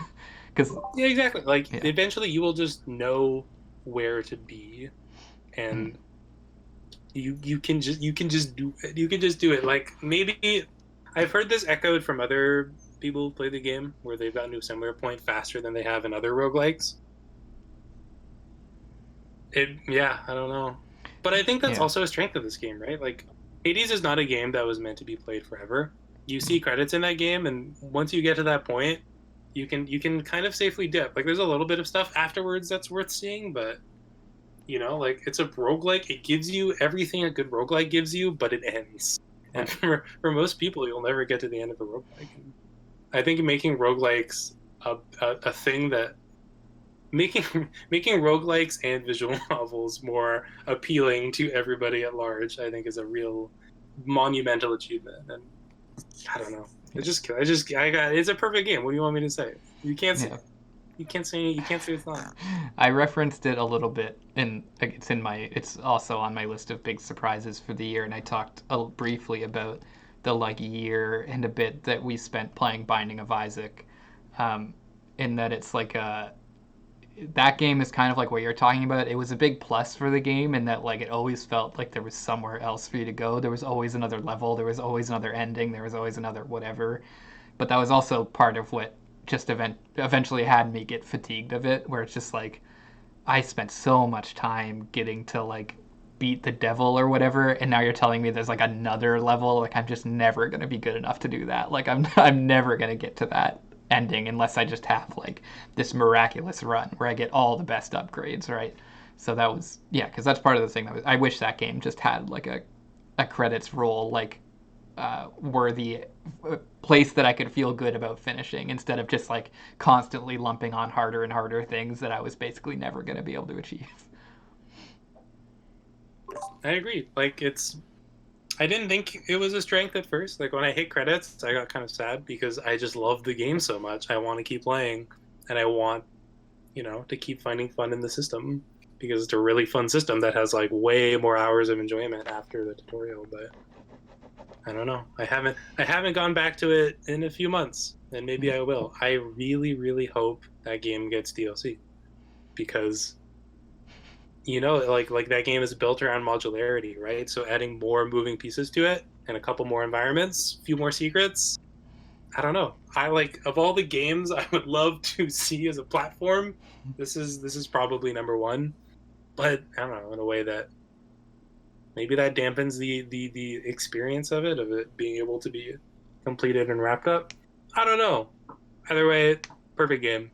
Because yeah, exactly. Like yeah. eventually you will just know where to be, Mm. and you can just do it. You can just do it. Like maybe I've heard this echoed from other people who play the game where they've gotten to a similar point faster than they have in other roguelikes. Yeah, I don't know. But I think that's Yeah. also a strength of this game, right? Like Hades is not a game that was meant to be played forever. You see credits in that game, and once you get to that point, you can kind of safely dip. Like there's a little bit of stuff afterwards that's worth seeing, but like it's a roguelike. It gives you everything a good roguelike gives you, but it ends. And Right. for most people, you'll never get to the end of a roguelike. And I think making roguelikes a thing that making roguelikes and visual novels more appealing to everybody at large, I think is a real monumental achievement. And I don't know. It's a perfect game. What do you want me to say? You can't say Yeah. it's not. I referenced it a little bit, and it's also on my list of big surprises for the year. And I talked briefly about the like year and a bit that we spent playing Binding of Isaac, um, in that it's like that game is kind of like what you're talking about. It was a big plus for the game in that like it always felt like there was somewhere else for you to go. There was always another level. There was always another ending. There was always another whatever. But that was also part of what just eventually had me get fatigued of it, where it's just like I spent so much time getting to like beat the devil or whatever, and now you're telling me there's like another level. Like I'm just never gonna be good enough to do that. Like I'm never gonna get to that ending unless I just have like this miraculous run where I get all the best upgrades, right? So that was yeah, because that's part of the thing I wish that game just had like a credits roll like worthy place that I could feel good about finishing instead of just like constantly lumping on harder and harder things that I was basically never going to be able to achieve. I agree. Like I didn't think it was a strength at first. Like when I hit credits, I got kind of sad because I just love the game so much. I want to keep playing, and I want, to keep finding fun in the system because it's a really fun system that has like way more hours of enjoyment after the tutorial. But I don't know. I haven't gone back to it in a few months, and maybe I will. I really, really hope that game gets DLC because like that game is built around modularity, right? So adding more moving pieces to it and a couple more environments, a few more secrets. I don't know. I like of all the games I would love to see as a platform, this is probably number one. But I don't know, in a way that maybe that dampens the experience of it being able to be completed and wrapped up. I don't know. Either way, perfect game.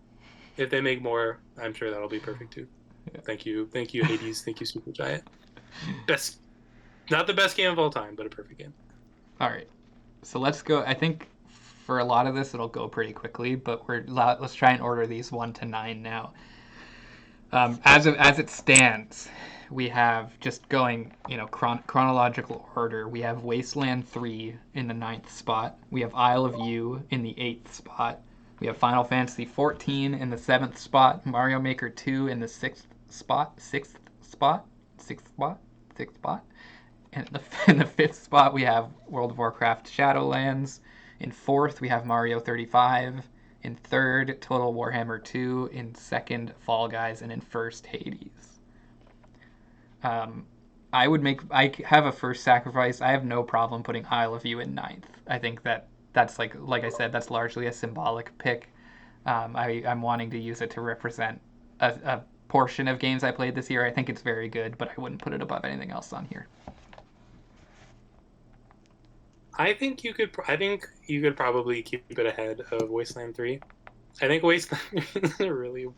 If they make more, I'm sure that'll be perfect too. Yeah. Thank you, Hades. Thank you, Supergiant. Best, not the best game of all time, but a perfect game. All right, so let's go. I think for a lot of this it'll go pretty quickly, but let's try and order these 1 to 9 now. As it stands, we have just going, chronological order. We have Wasteland 3 in the 9th spot. We have Isle of U in the 8th spot. We have Final Fantasy 14 in the 7th spot. Mario Maker 2 in the 6th spot. 6th spot. 6th spot. 6th spot. And in the 5th spot, we have World of Warcraft Shadowlands. In 4th, we have Mario 35. In 3rd, Total Warhammer 2. In 2nd, Fall Guys. And in 1st, Hades. I have a first sacrifice. I have no problem putting Isle of U in 9th. I think that's like I said, that's largely a symbolic pick. I'm wanting to use it to represent a portion of games I played this year. I think it's very good, but I wouldn't put it above anything else on here. I think you could probably keep it ahead of Wasteland 3. I think Wasteland 3 is a really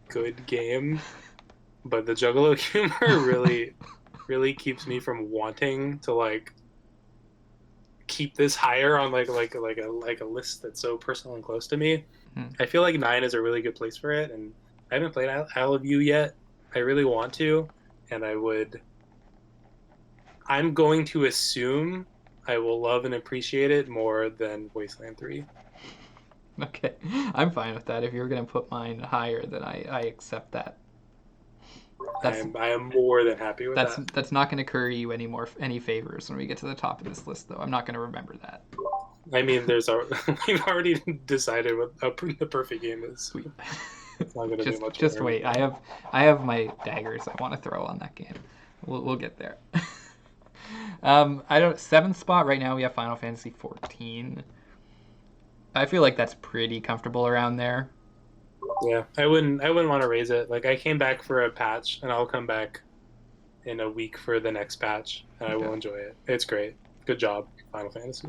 good game, but the Juggalo humor really keeps me from wanting to like keep this higher on like a list that's so personal and close to me. I feel like 9 is a really good place for it, and I haven't played Isle of U yet. I really want to, and I'm going to assume I will love and appreciate it more than Wasteland 3. Okay, I'm fine with that. If you're gonna put mine higher, then I accept that. I am more than happy with that. That's not going to curry you any favors when we get to the top of this list, though. I'm not going to remember that. I mean, we've already decided what the perfect game is. Sweet. It's not going to be Just wait. I have my daggers I want to throw on that game. We'll get there. I don't seventh spot right now. We have Final Fantasy 14. I feel like that's pretty comfortable around there. Yeah, I wouldn't want to raise it. Like I came back for a patch, and I'll come back in a week for the next patch, and I Okay. will enjoy it. It's great. Good job, Final Fantasy.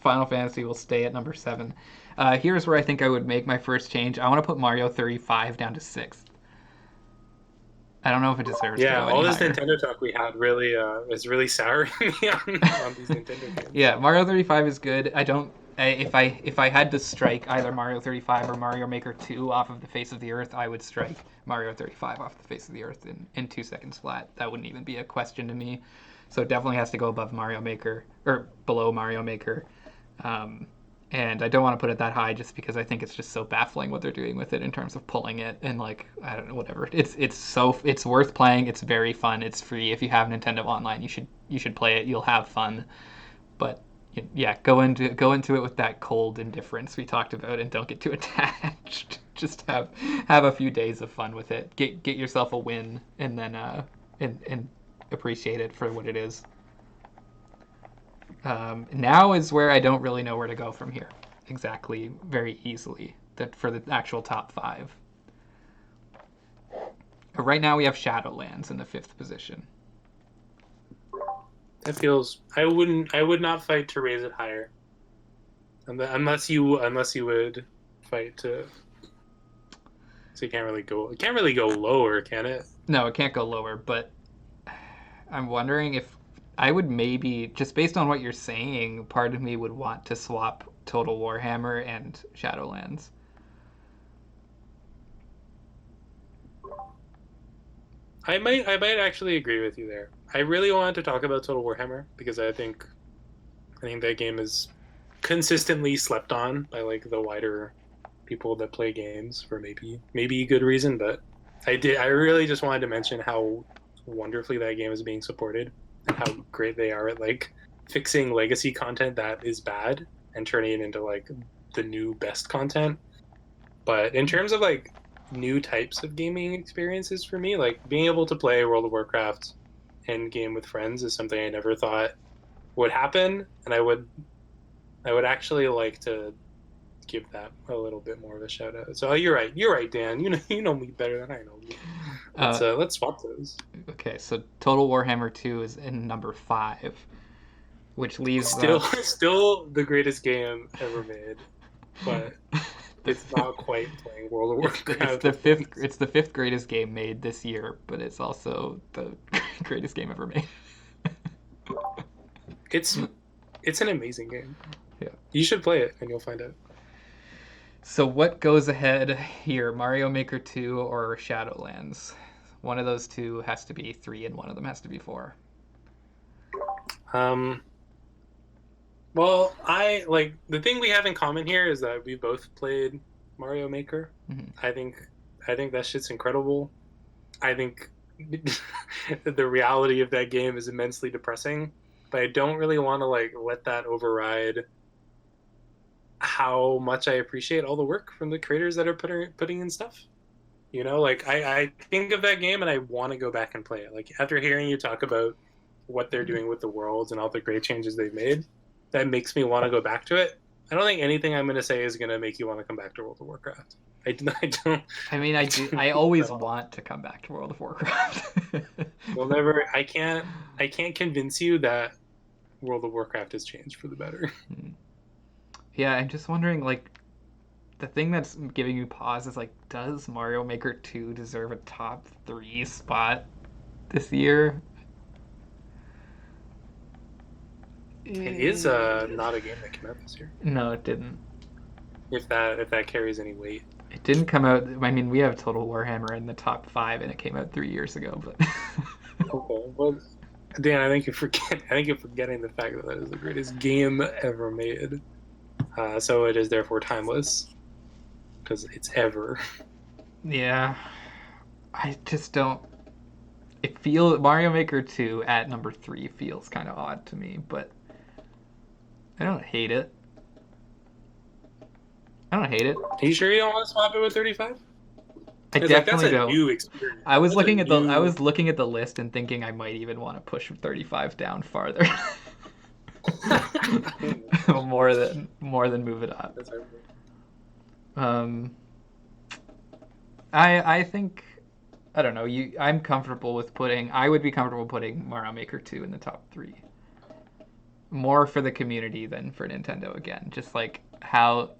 Final Fantasy will stay at number 7. Here's where I think I would make my first change. I want to put Mario 35 down to 6th. I don't know if it deserves to Yeah, go any all this higher. Nintendo talk we had really is really souring me on these Nintendo games. Yeah, Mario 35 is good. I don't. If I had to strike either Mario 35 or Mario Maker 2 off of the face of the earth, I would strike Mario 35 off the face of the earth in 2 seconds flat. That wouldn't even be a question to me. So it definitely has to go above Mario Maker or below Mario Maker. Um, and I don't want to put it that high just because I think it's just so baffling what they're doing with it in terms of pulling it and like I don't know whatever. It's worth playing. It's very fun. It's free. If you have Nintendo Online, you should play it. You'll have fun. But yeah, go into it with that cold indifference we talked about, and don't get too attached. Just have a few days of fun with it. Get yourself a win, and then and appreciate it for what it is. Now is where I don't really know where to go from here exactly very easily. That for the actual top 5. But right now we have Shadowlands in the 5th position. That feels. I would not fight to raise it higher, unless you would fight to. So you can't really go. It can't really go lower, can it? No, it can't go lower, but I'm wondering if I would maybe, just based on what you're saying, part of me would want to swap Total Warhammer and Shadowlands. I might actually agree with you there. I really wanted to talk about Total Warhammer because I think that game is consistently slept on by like the wider people that play games for maybe good reason, but I really just wanted to mention how wonderfully that game is being supported and how great they are at like fixing legacy content that is bad and turning it into like the new best content. But in terms of like new types of gaming experiences for me, like being able to play World of Warcraft in game with friends is something I never thought would happen, and I would actually like to give that a little bit more of a shout out. So you're right, Dan. You know me better than I know you. Uh, Let's swap those. okay, so Total Warhammer 2 is in number 5, which leaves Still, us. still the greatest game ever made, but the it's not fifth, quite playing World of it's Warcraft the with fifth friends. it's the fifth greatest game made this year, but it's also the greatest game ever made. It's it's an amazing game. Yeah. You should play it, and you'll find out. So what goes ahead here? Mario Maker 2 or Shadowlands? One of those two has to be 3 and one of them has to be 4. Um, well, I like the thing we have in common here is that we both played Mario Maker. Mhm. I think I think that shit's incredible. I think the reality of that game is immensely depressing, but I don't really want to like let that override how much I appreciate all the work from the creators that are putting in stuff. You know, like I think of that game and I want to go back and play it. Like after hearing you talk about what they're doing with the worlds and all the great changes they've made, that makes me want to go back to it. I don't think anything I'm going to say is going to make you want to come back to World of Warcraft. I don't. I mean, I I do. don't I think always at all. want to come back to World of Warcraft. You'll never. I can't convince you that World of Warcraft has changed for the better. Yeah, I'm just wondering, like, the thing that's giving you pause is like, does Mario Maker 2 deserve a top 3 spot this year? It is not a game that came out this year. No, it didn't. If that carries any weight. It didn't come out. I mean, we have Total Warhammer in the top 5, and it came out 3 years ago. But Okay, well, Dan, I think you're forgetting the fact that that is the greatest game ever made. So it is therefore timeless because it's ever. yeah, I just don't. It feels Mario Maker 2 at number 3 feels kind of odd to me, but I don't hate it. I don't hate it. Are you sure you don't want to swap it with 35? I It's like that's definitely a don't. new experience. I was That's a looking at the new. list and thinking I might even want to push 35 down farther. Oh my gosh. more than move it up. That's horrible. Um, I think I don't know. I'm comfortable with putting. I would be comfortable putting Mario Maker 2 in the top three. More for the community than for Nintendo again. Just like how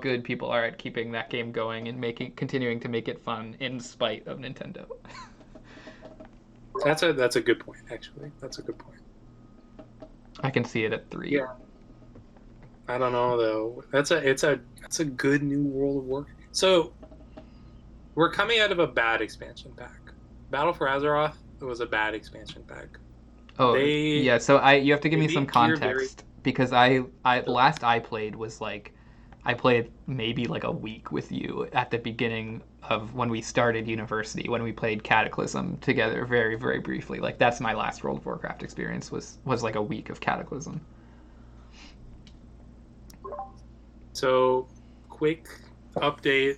good people are at keeping that game going and continuing to make it fun in spite of Nintendo. That's a good point, actually. That's a good point. I can see it at 3. Yeah. I don't know though. That's a good new World of Warcraft. So we're coming out of a bad expansion pack. Battle for Azeroth was a bad expansion pack. Oh They yeah, so you have to give they me some made gear very context because I silly. last I played was like I played maybe like a week with you at the beginning of when we started university when we played Cataclysm together very very briefly. Like that's my last World of Warcraft experience was like a week of Cataclysm. So quick update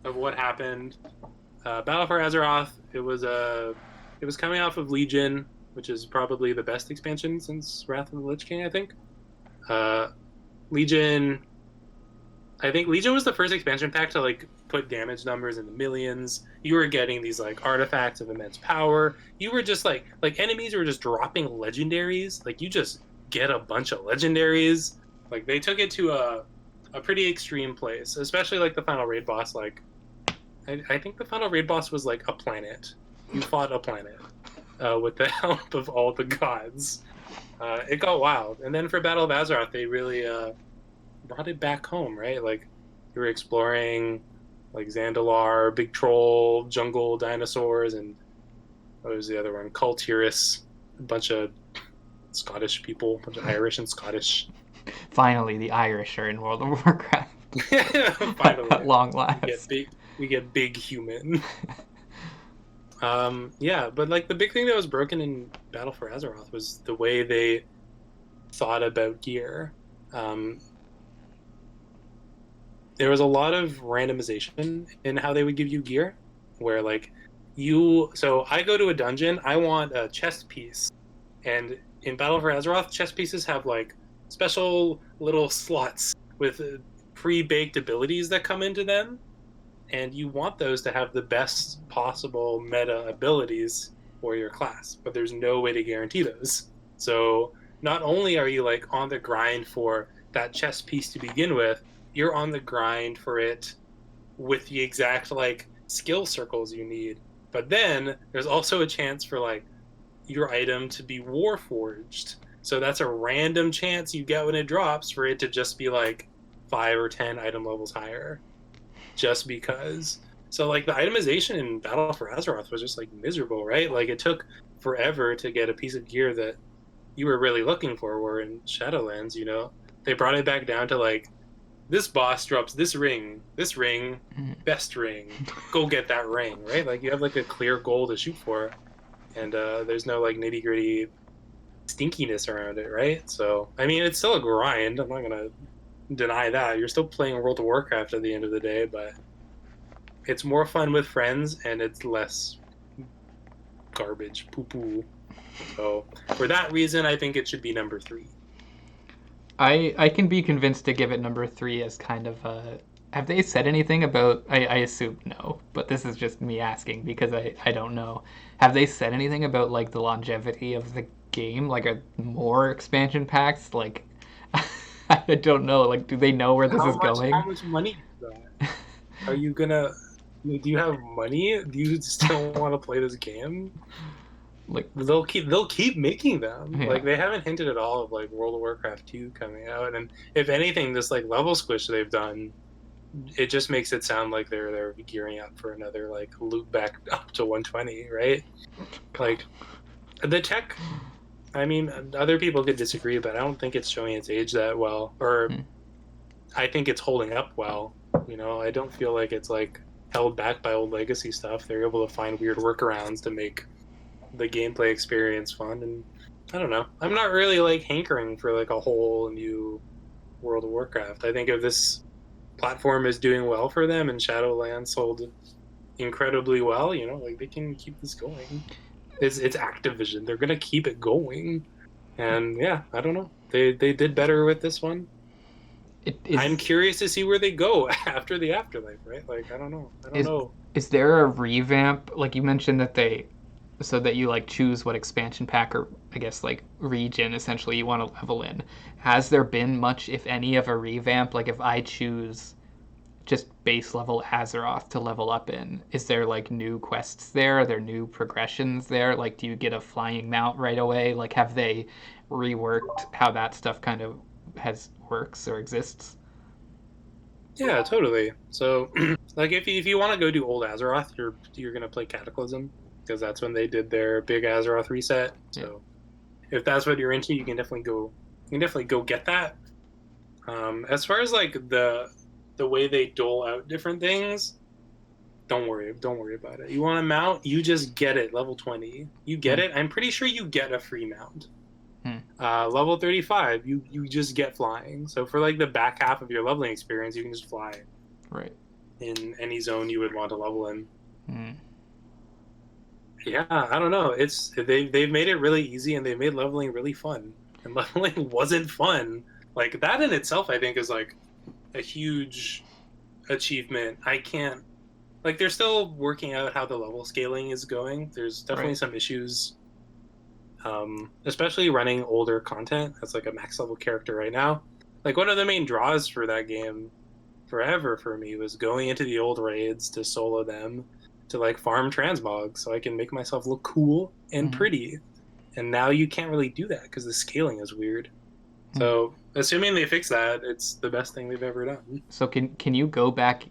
of what happened. Battle for Azeroth. It was coming off of Legion, which is probably the best expansion since Wrath of the Lich King, I think. Uh, Legion. I think Legion was the first expansion pack to like put damage numbers in the millions. You were getting these like artifacts of immense power. You were just like enemies were just dropping legendaries. Like you just get a bunch of legendaries. Like they took it to a pretty extreme place, especially like the final raid boss. Like I think the final raid boss was like a planet. You fought a planet with the help of all the gods. It got wild, and then for Battle of Azeroth, they really brought it back home, right? Like you were exploring like Zandalar, Big Troll, jungle dinosaurs, and what was the other one? Kultiris, a bunch of Scottish people, a bunch of Irish and Scottish. Finally, the Irish are in World of Warcraft at Finally, long we get last. big. We get big human. Yeah, but like the big thing that was broken in Battle for Azeroth was the way they thought about gear. Um, there was a lot of randomization in how they would give you gear, where like so I go to a dungeon, I want a chest piece, and in Battle for Azeroth, chest pieces have like special little slots with pre-baked abilities that come into them, and you want those to have the best possible meta abilities for your class, but there's no way to guarantee those. So not only are you like on the grind for that chess piece to begin with, you're on the grind for it with the exact like skill circles you need. But then there's also a chance for like your item to be warforged. So that's a random chance you get when it drops for it to just be like 5 or 10 item levels higher just because. So like the itemization in Battle for Azeroth was just like miserable, right? Like it took forever to get a piece of gear that you were really looking for. Where in Shadowlands, they brought it back down to like this boss drops this ring, best ring. Go get that ring, right? Like you have like a clear goal to shoot for, and there's no like nitty gritty stinkiness around it, right? So I mean, it's still a grind. I'm not gonna deny that. You're still playing World of Warcraft at the end of the day, but it's more fun with friends and it's less garbage, poo poo. So for that reason, I think it should be number 3. I can be convinced to give it number 3 as kind of a. Have they said anything about? I assume no, but this is just me asking because I don't know. Have they said anything about like the longevity of the game? Like, are more expansion packs? Like, I don't know. Like, do they know where this is How going? much money is that? Are you gonna? Do you have money? Do you still want to play this game? Like, They'll keep making them. yeah. Like they haven't hinted at all of like World of Warcraft 2 coming out, and if anything, this like level squish they've done, it just makes it sound like they're gearing up for another like loop back up to 120, right? Like the tech. I mean, other people could disagree, but I don't think it's showing its age that well, or Hmm. I think it's holding up well. I don't feel like it's like held back by old legacy stuff. They're able to find weird workarounds to make the gameplay experience fun, and I don't know. I'm not really like hankering for like a whole new World of Warcraft. I think if this platform is doing well for them and Shadowlands sold incredibly well, like they can keep this going. It's Activision. They're gonna keep it going. And yeah, I don't know. They did better with this one. It I'm is. curious to see where they go after the afterlife, right? Like I don't know. I don't Is know. is there a revamp? Like you mentioned that they, so that you like choose what expansion pack or I guess like region essentially you want to level in. Has there been much, if any, of a revamp? Like if I choose just base level Azeroth to level up in, is there like new quests there? Are there new progressions there? Like do you get a flying mount right away? Like have they reworked how that stuff kind of has works or exists? Yeah, totally. So, like, if you want to go do old Azeroth, you're gonna play Cataclysm because that's when they did their big Azeroth reset. Yeah. So, if that's what you're into, you can definitely go. You can definitely go get that. As far as like the way they dole out different things, don't worry about it. You want a mount, you just get it. Level 20, you get Hmm. it. I'm pretty sure you get a free mount. Hmm. Level 35, you just get flying. So for like the back half of your leveling experience, you can just fly Right. in any zone you would want to level in. Hmm. Yeah, I don't know. They've made it really easy and they made leveling really fun. And leveling wasn't fun. Like that in itself, I think is like a huge achievement. I can't like they're still working out how the level scaling is going. There's definitely Right. some issues, especially running older content as like a max level character right now. Like one of the main draws for that game forever for me was going into the old raids to solo them to like farm transmog so I can make myself look cool and Hmm. pretty. And now you can't really do that because the scaling is weird. Hmm. So assuming they fix that, it's the best thing they've ever done. So can you go back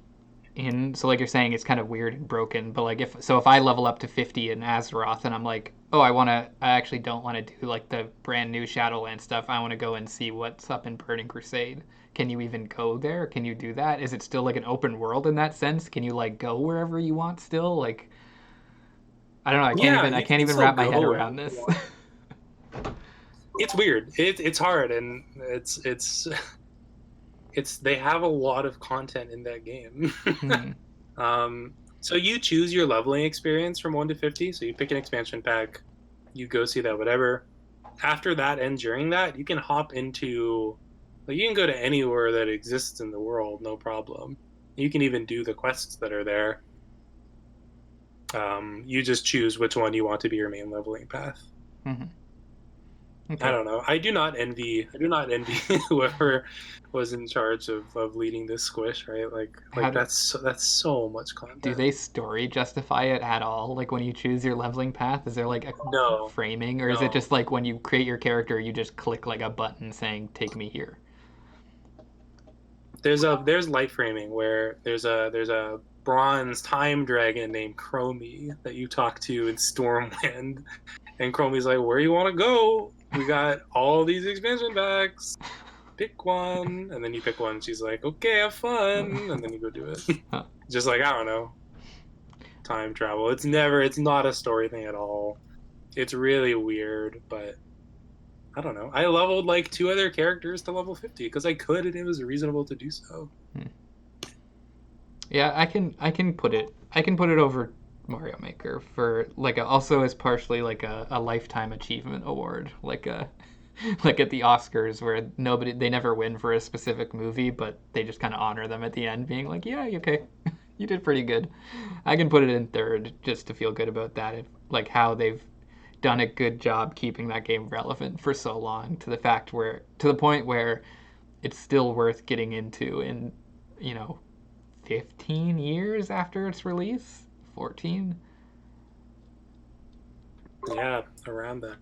in? So like you're saying, it's kind of weird and broken. But like if I level up to 50 in Azeroth and I'm like, oh, I actually don't want to do like the brand new Shadowland stuff. I want to go and see what's up in Burning Crusade. Can you even go there? Can you do that? Is it still like an open world in that sense? Can you like go wherever you want still? Like I don't know. Yeah, I you can't can even still wrap my head go wherever around you this. want. It's weird. It's hard, and it's they have a lot of content in that game. Hmm. So you choose your leveling experience from 1 to 50. So you pick an expansion pack, you go see that, whatever. After that and during that, you can hop into, like, you can go to anywhere that exists in the world, no problem. You can even do the quests that are there. You just choose which one you want to be your main leveling path. Hmm. I Okay. don't know. I do not envy whoever was in charge of leading this squish, right? Like How that's so much do content. they story justify it at all? Like when you choose your leveling path, is there like a No, framing, or is it no. just like when you create your character, you just click like a button saying "Take me here"? There's light framing where there's a bronze time dragon named Chromie that you talk to in Stormwind, and Chromie's like, "Where you want to go? We got all these expansion packs. Pick one." And then you pick one. And she's like, "Okay, have fun," and then you go do it. Huh. Just like I don't know, time travel. It's not a story thing at all. It's really weird, but I don't know. I leveled like two other characters to level 50 because I could and it was reasonable to do so. Hmm. Yeah, I can put it over Mario Maker for like also as partially like a lifetime achievement award, like a like at the Oscars where they never win for a specific movie, but they just kind of honor them at the end, being like, yeah, okay, you did pretty good. I can put it in third just to feel good about that, like how they've done a good job keeping that game relevant for so long to the point where it's still worth getting into in, you know, 15 years after its release, 14. Yeah, around that.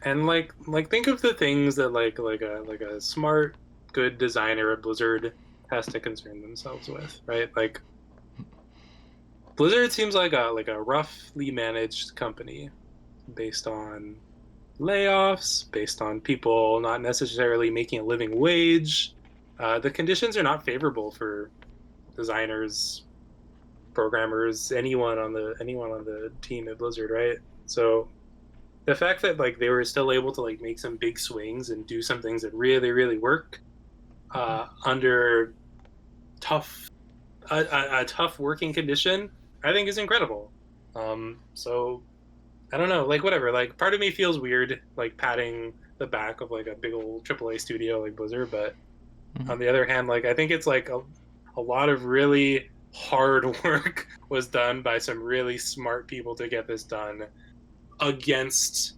And like think of the things that like a smart, good designer at Blizzard has to concern themselves with, right? Like Blizzard seems like a roughly managed company based on layoffs, based on people not necessarily making a living wage. The conditions are not favorable for designers, programmers, anyone on the team at Blizzard, right? So the fact that like they were still able to like make some big swings and do some things that really really work under tough a tough working condition, I think is incredible. So I don't know, like whatever. Like part of me feels weird, like patting the back of like a big old AAA studio like Blizzard, but on the other hand, like I think it's like a lot of really hard work was done by some really smart people to get this done against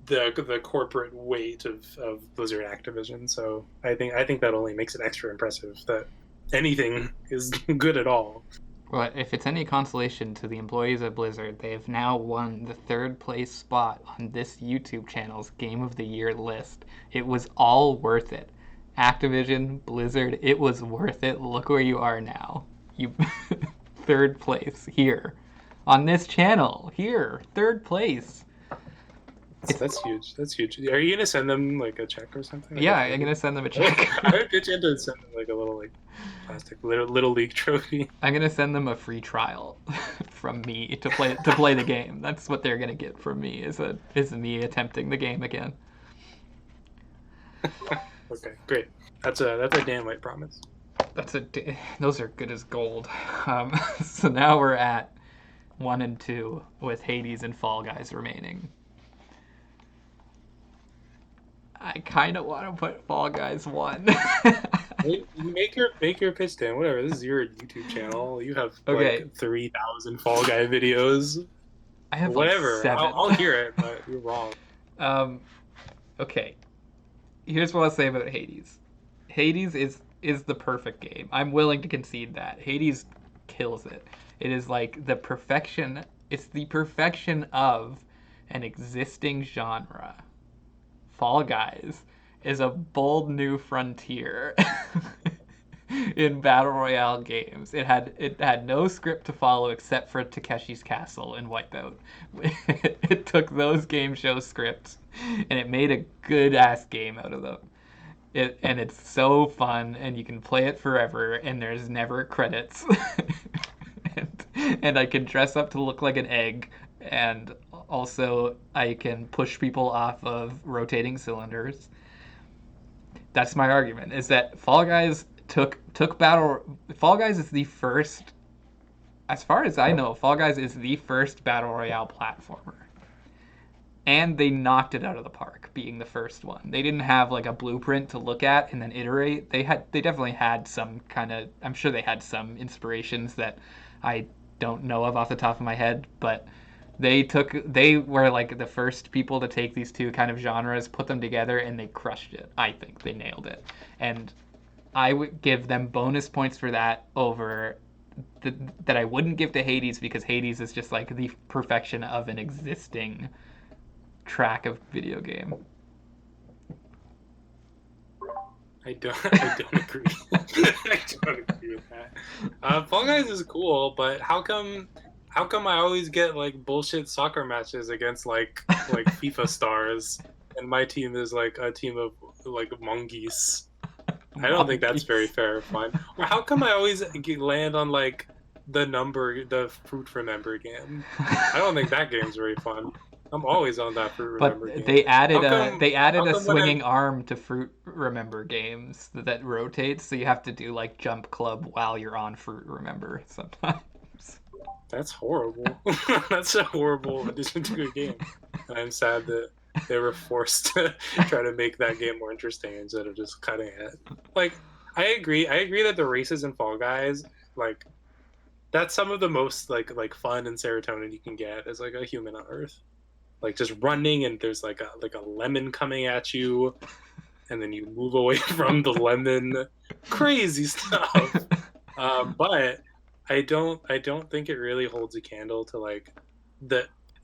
the corporate weight of Blizzard Activision. So I think that only makes it extra impressive that anything is good at all. Well, if it's any consolation to the employees of Blizzard, they have now won the third place spot on this YouTube channel's Game of the Year list. It was all worth it. Activision, Blizzard, it was worth it. Look where you are now. You third place here on this channel. Here, third place. That's huge. That's huge. Are you gonna send them like a check or something? Like yeah, I'm gonna send them a check. I would pitch in to send them like a little like plastic little league trophy. I'm gonna send them a free trial from me to play the game. That's what they're gonna get from me is me attempting the game again. Okay, great. That's a damn white promise. Those are good as gold. So now we're at 1 and 2 with Hades and Fall Guys remaining. I kind of want to put Fall Guys 1. Make your pitch, Dan. Whatever. This is your YouTube channel. You have okay. like 3,000 Fall Guy videos. I have whatever. Like 7. I'll hear it, but you're wrong. Okay. Here's what I'll say about Hades. Hades is the perfect game. I'm willing to concede that. Hades kills it. It is like the perfection. It's the perfection of an existing genre. Fall Guys is a bold new frontier in battle royale games. It had no script to follow except for Takeshi's Castle and Wipeout. It took those game show scripts and it made a good ass game out of them. And it's so fun and you can play it forever and there's never credits. and I can dress up to look like an egg, and also I can push people off of rotating cylinders. That's my argument, is that Fall Guys took Fall Guys is the first, as far as I know, Fall Guys is the first battle royale platformer. And they knocked it out of the park, being the first one. They didn't have like a blueprint to look at and then iterate. They definitely had some kind of, I'm sure they had some inspirations that I don't know of off the top of my head, but they were like the first people to take these two kind of genres, put them together, and they crushed it. I think they nailed it. And I would give them bonus points for that over that I wouldn't give to Hades, because Hades is just like the perfection of an existing track of video game. I don't agree. I don't agree with that. Fall Guys is cool, but how come I always get like bullshit soccer matches against like FIFA stars, and my team is like a team of like monkeys? I don't think that's very fair or fun. Or how come I always land on like the Fruit Remember game? I don't think that game's very fun. I'm always on that Fruit Remember game. But they added a swinging arm to Fruit Remember games that rotates, so you have to do like Jump Club while you're on Fruit Remember sometimes. That's horrible. That's a horrible addition to a game. And I'm sad that they were forced to try to make that game more interesting instead of just cutting it. Like, I agree that the races in Fall Guys, like, that's some of the most like fun and serotonin you can get as like a human on Earth. Like just running and there's like a lemon coming at you, and then you move away from the lemon. Crazy stuff. But I don't think it really holds a candle to like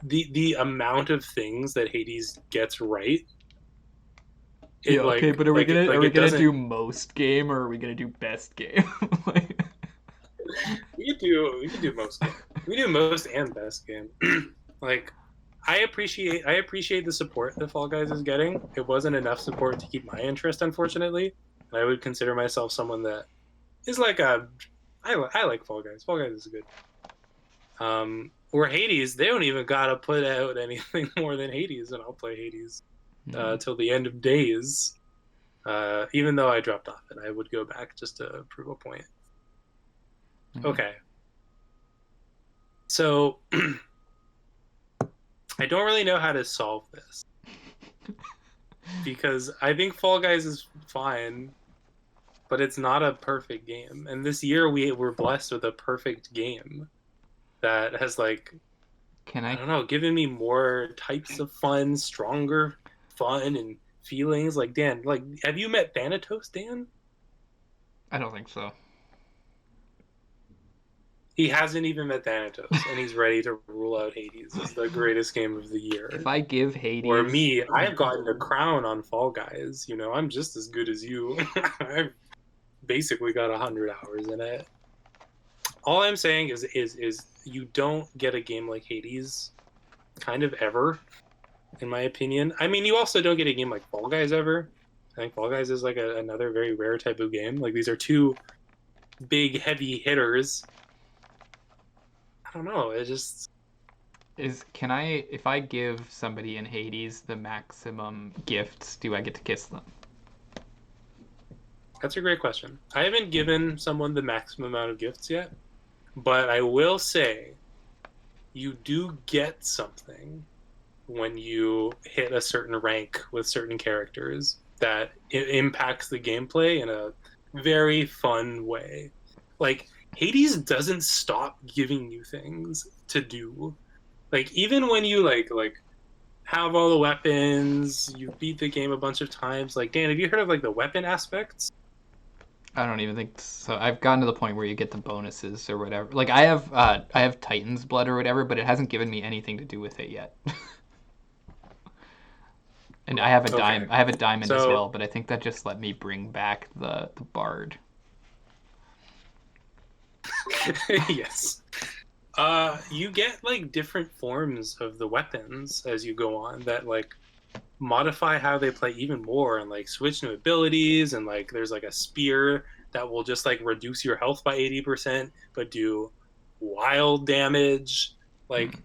the amount of things that Hades gets right. Yeah, okay, but are we gonna do most game, or are we gonna do best game? We could do most game. We do most and best game. Like, I appreciate the support that Fall Guys is getting. It wasn't enough support to keep my interest, unfortunately. And I would consider myself someone that is like I like Fall Guys. Fall Guys is good. Or Hades, they don't even gotta put out anything more than Hades, and I'll play Hades till the end of days. Even though I dropped off it, I would go back just to prove a point. Mm-hmm. Okay. So I don't really know how to solve this because I think Fall Guys is fine, but it's not a perfect game. And this year we were blessed with a perfect game that has like I don't know, given me more types of fun, stronger fun and feelings. Like Dan, like have you met Thanatos, Dan? I don't think so. He hasn't even met Thanatos, and he's ready to rule out Hades as the greatest game of the year. If I give Hades... Or me, I have gotten a crown on Fall Guys. You know, I'm just as good as you. I've basically got 100 hours in it. All I'm saying is you don't get a game like Hades kind of ever, in my opinion. I mean, you also don't get a game like Fall Guys ever. I think Fall Guys is like another very rare type of game. Like these are two big, heavy hitters. I don't know. It just if I give somebody in Hades the maximum gifts, do I get to kiss them? That's a great question. I haven't given someone the maximum amount of gifts yet, but I will say you do get something when you hit a certain rank with certain characters that it impacts the gameplay in a very fun way. Like Hades doesn't stop giving you things to do. Like even when you like have all the weapons, you beat the game a bunch of times. Like Dan, have you heard of like the weapon aspects? I don't even think so. I've gotten to the point where you get the bonuses or whatever. Like I have Titan's blood or whatever, but it hasn't given me anything to do with it yet. And I have a diamond as well, but I think that just let me bring back the bard. Yes. You get like different forms of the weapons as you go on that like modify how they play even more and like switch new abilities, and like there's like a spear that will just like reduce your health by 80% but do wild damage. Like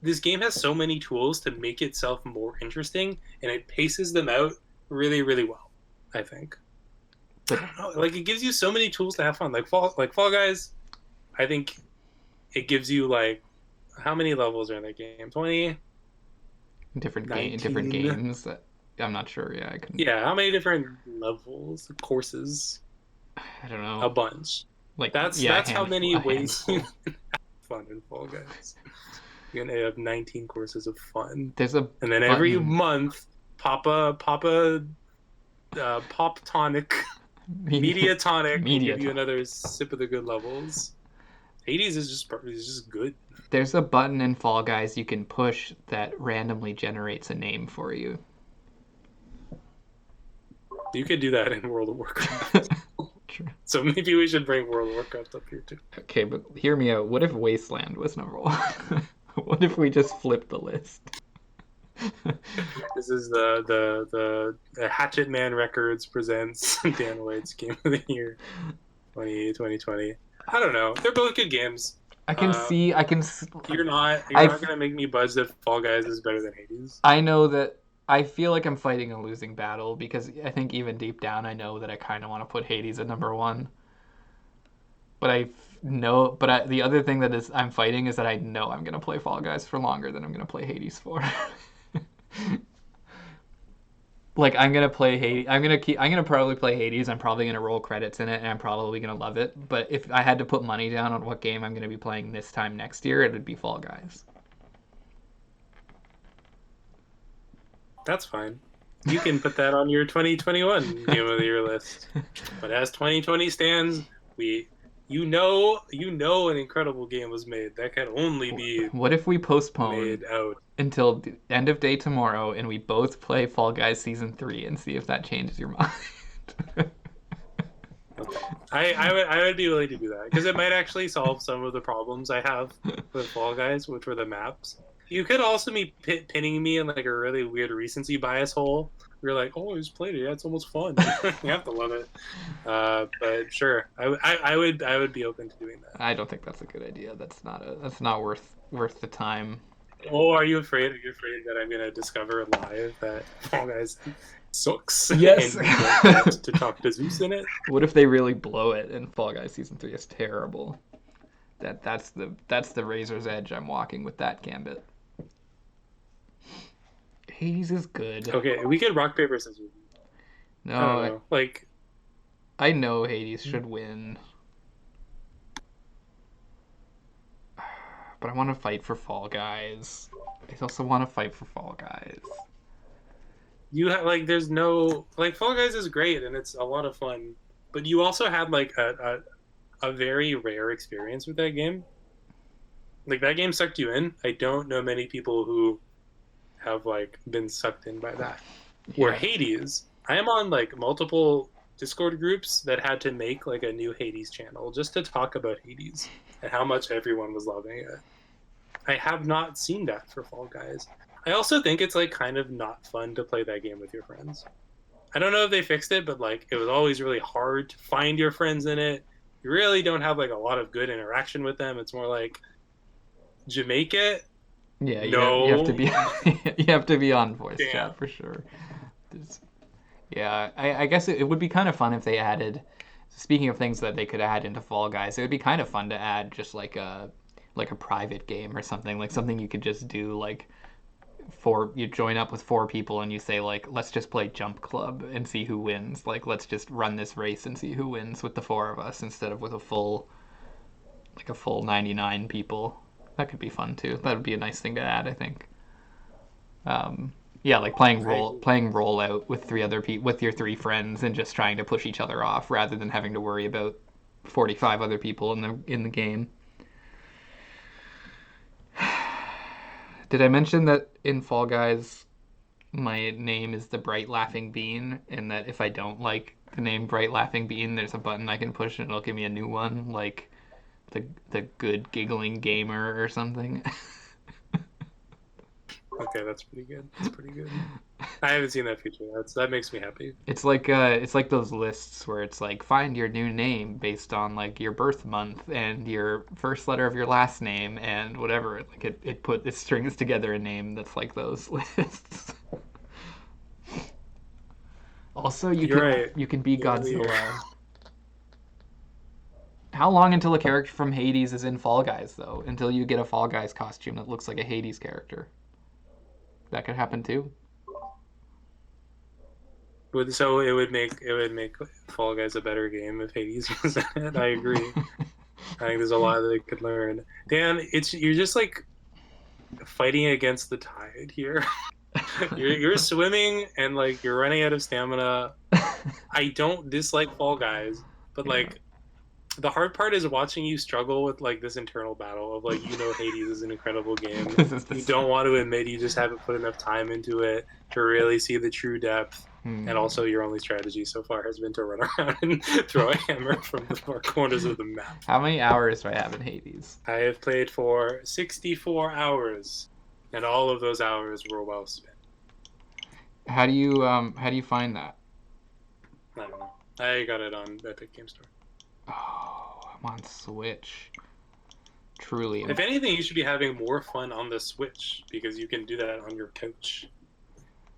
this game has so many tools to make itself more interesting, and it paces them out really, really well, I think. I don't know, like it gives you so many tools to have fun. Like Fall Guys, I think it gives you like how many levels are in that game? 20? Different games. I'm not sure. Yeah, I couldn't. Yeah, how many different levels, courses? I don't know. A bunch. Like that's how many ways you can have fun in Fall Guys. You're gonna have 19 courses of fun. There's a and then every month, Pop Tonic, Media Tonic, will give you another sip of the good levels. Hades is just good. There's a button in Fall Guys you can push that randomly generates a name for you. You could do that in World of Warcraft. True. So maybe we should bring World of Warcraft up here too. Okay, but hear me out. What if Wasteland was number one? What if we just flipped the list? This is the Hatchet Man Records presents Dan White's Game of the Year 2020. I don't know. They're both good games. I can see. You're not gonna make me buzz that Fall Guys is better than Hades. I know that. I feel like I'm fighting a losing battle because I think even deep down I know that I kind of want to put Hades at number one. But the other thing that I'm fighting is that I know I'm gonna play Fall Guys for longer than I'm gonna play Hades for. Like I'm gonna play Hades. I'm gonna probably play Hades. I'm probably gonna roll credits in it, and I'm probably gonna love it. But if I had to put money down on what game I'm gonna be playing this time next year, it would be Fall Guys. That's fine. You can put that on your 2021 Game of the Year list. But as 2020 stands, you know an incredible game was made. That can only be. What if we postpone made out until the end of day tomorrow and we both play Fall Guys Season 3 and see if that changes your mind? Okay. I would be willing to do that because it might actually solve some of the problems I have with Fall Guys, which were the maps. You could also be pinning me in like a really weird recency bias hole. You're like, oh, I just played it. Yeah, it's almost fun. You have to love it. But sure, I would be open to doing that. I don't think that's a good idea. That's not worth the time. Oh, are you afraid? Are you afraid that I'm gonna discover live that Fall Guys sucks. Yes. And you don't get to talk to Zeus in it. What if they really blow it and Fall Guys Season 3 is terrible? That's the razor's edge I'm walking with that gambit. Hades is good. Okay, we could rock, paper, scissors. I don't No, know. Like, I know Hades should win. But I want to fight for Fall Guys. I also want to fight for Fall Guys. you have like, there's no like, Fall Guys is great and it's a lot of fun, but you also had like a very rare experience with that game. Like, that game sucked you in. I don't know many people who have like been sucked in by that. Where Yeah. Hades, I am on like multiple Discord groups that had to make like a new Hades channel just to talk about Hades and how much everyone was loving it. I have not seen that for Fall Guys. I also think it's like kind of not fun to play that game with your friends. I don't know if they fixed it, but like, it was always really hard to find your friends in it. You really don't have like a lot of good interaction with them. It's more like Jamaica. Yeah, No. you have to be you have to be on voice Damn. chat for sure. Yeah, I guess it would be kind of fun if they added. Speaking of things that they could add into Fall Guys, it would be kind of fun to add just like a private game or something, like something you could just do like you join up with 4 people and you say like, let's just play Jump Club and see who wins. Like, let's just run this race and see who wins with the 4 of us instead of with a full 99 people. That could be fun too. That would be a nice thing to add, I think. Yeah, like playing rollout with 3 other people, with your 3 friends, and just trying to push each other off rather than having to worry about 45 other people in the game. Did I mention that in Fall Guys, my name is the Bright Laughing Bean, and that if I don't like the name Bright Laughing Bean, there's a button I can push and it'll give me a new one, like the Good Giggling Gamer or something. Okay, that's pretty good. That's pretty good. I haven't seen that feature. That makes me happy. It's like those lists where it's like, find your new name based on like your birth month and your first letter of your last name and whatever. Like it strings together a name that's like those lists. Also, you can be Godzilla. How long until a character from Hades is in Fall Guys though? Until you get a Fall Guys costume that looks like a Hades character. That could happen too. So it would make Fall Guys a better game if Hades was in it. I agree. I think there's a lot that they could learn. Dan, you're just like fighting against the tide here. you're swimming and like you're running out of stamina. I don't dislike Fall Guys, but like, the hard part is watching you struggle with like this internal battle of like, Hades is an incredible game. You don't want to admit you just haven't put enough time into it to really see the true depth. And also your only strategy so far has been to run around and throw a hammer from the far corners of the map. How many hours do I have in Hades? I have played for 64 hours, and all of those hours were well spent. How do you find that? I don't know. I got it on Epic Game Store. Oh, I'm on Switch. Truly. If anything, you should be having more fun on the Switch because you can do that on your couch.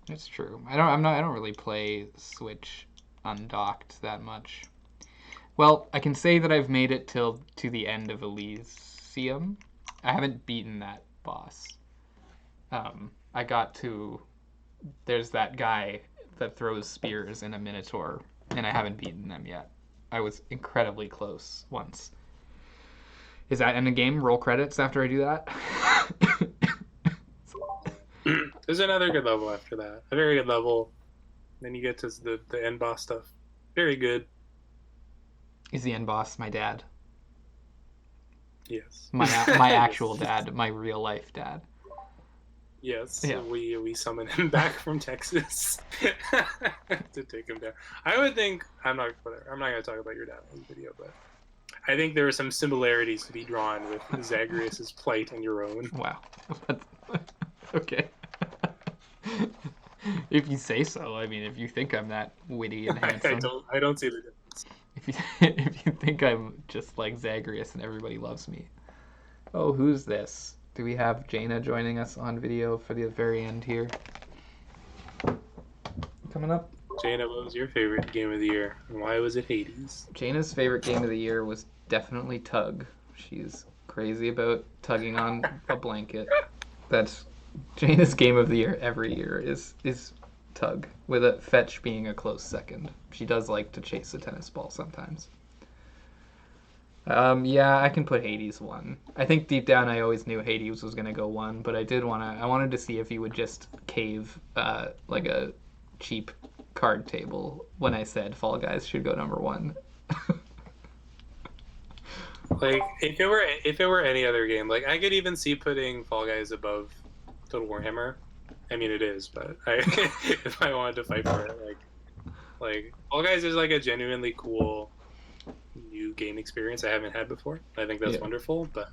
It's true. I don't really play Switch undocked that much. Well, I can say that I've made it to the end of Elysium. I haven't beaten that boss. I got to... There's that guy that throws spears in a Minotaur, and I haven't beaten them yet. I was incredibly close once. Is that in the game? Roll credits after I do that? There's another good level after that. A very good level. Then you get to the end boss stuff. Very good. Is the end boss my dad? Yes. My actual dad. My real life dad. Yes. Yeah. We summon him back from Texas to take him down. I would think I'm not gonna talk about your dad in this video, but I think there are some similarities to be drawn with Zagreus's plight and your own. Wow. Okay. If you say so. I mean, if you think I'm that witty and handsome. I don't see the difference. If you think I'm just like Zagreus and everybody loves me. Oh, who's this? Do we have Jaina joining us on video for the very end here? coming up. Jaina, what was your favorite game of the year, and why was it Hades? Jaina's favorite game of the year was definitely Tug. She's crazy about tugging on a blanket. That's Jaina's game of the year every year is Tug, with a fetch being a close second. She does like to chase a tennis ball sometimes. Yeah, I can put Hades 1. I think deep down I always knew Hades was gonna go 1, but I wanted to see if he would just cave like a cheap card table when I said Fall Guys should go number 1. Like, if it were any other game, like I could even see putting Fall Guys above Total Warhammer. I mean, it is, but if I wanted to fight for it, like Fall Guys is like a genuinely cool new game experience I haven't had before. I think that's wonderful, but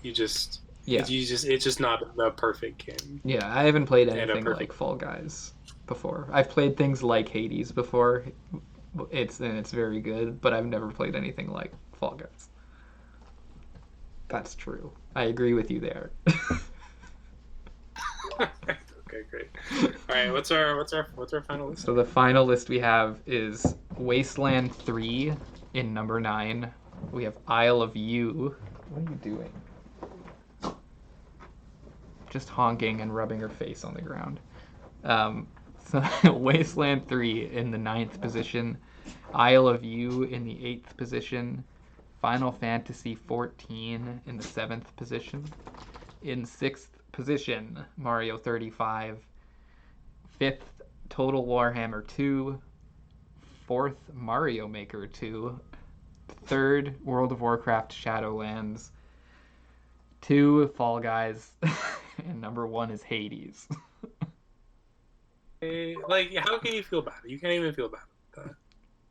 it's just not the perfect game. Yeah, I haven't played anything like Fall Guys before. I've played things like Hades before. It's very good, but I've never played anything like Fall Guys. That's true. I agree with you there. Okay, great. All right, what's our final list? So the final list we have is Wasteland 3 in number 9. We have Isle of You. What are you doing? Just honking and rubbing her face on the ground. So Wasteland 3 in the 9th position. Isle of You in the 8th position. Final Fantasy 14 in the 7th position. In 6th position, Mario 35. 5th, Total Warhammer 2. 4th, Mario Maker 2. 3rd, World of Warcraft Shadowlands. 2, Fall Guys. And number 1 is Hades. Like, how can you feel bad? You can't even feel bad about that.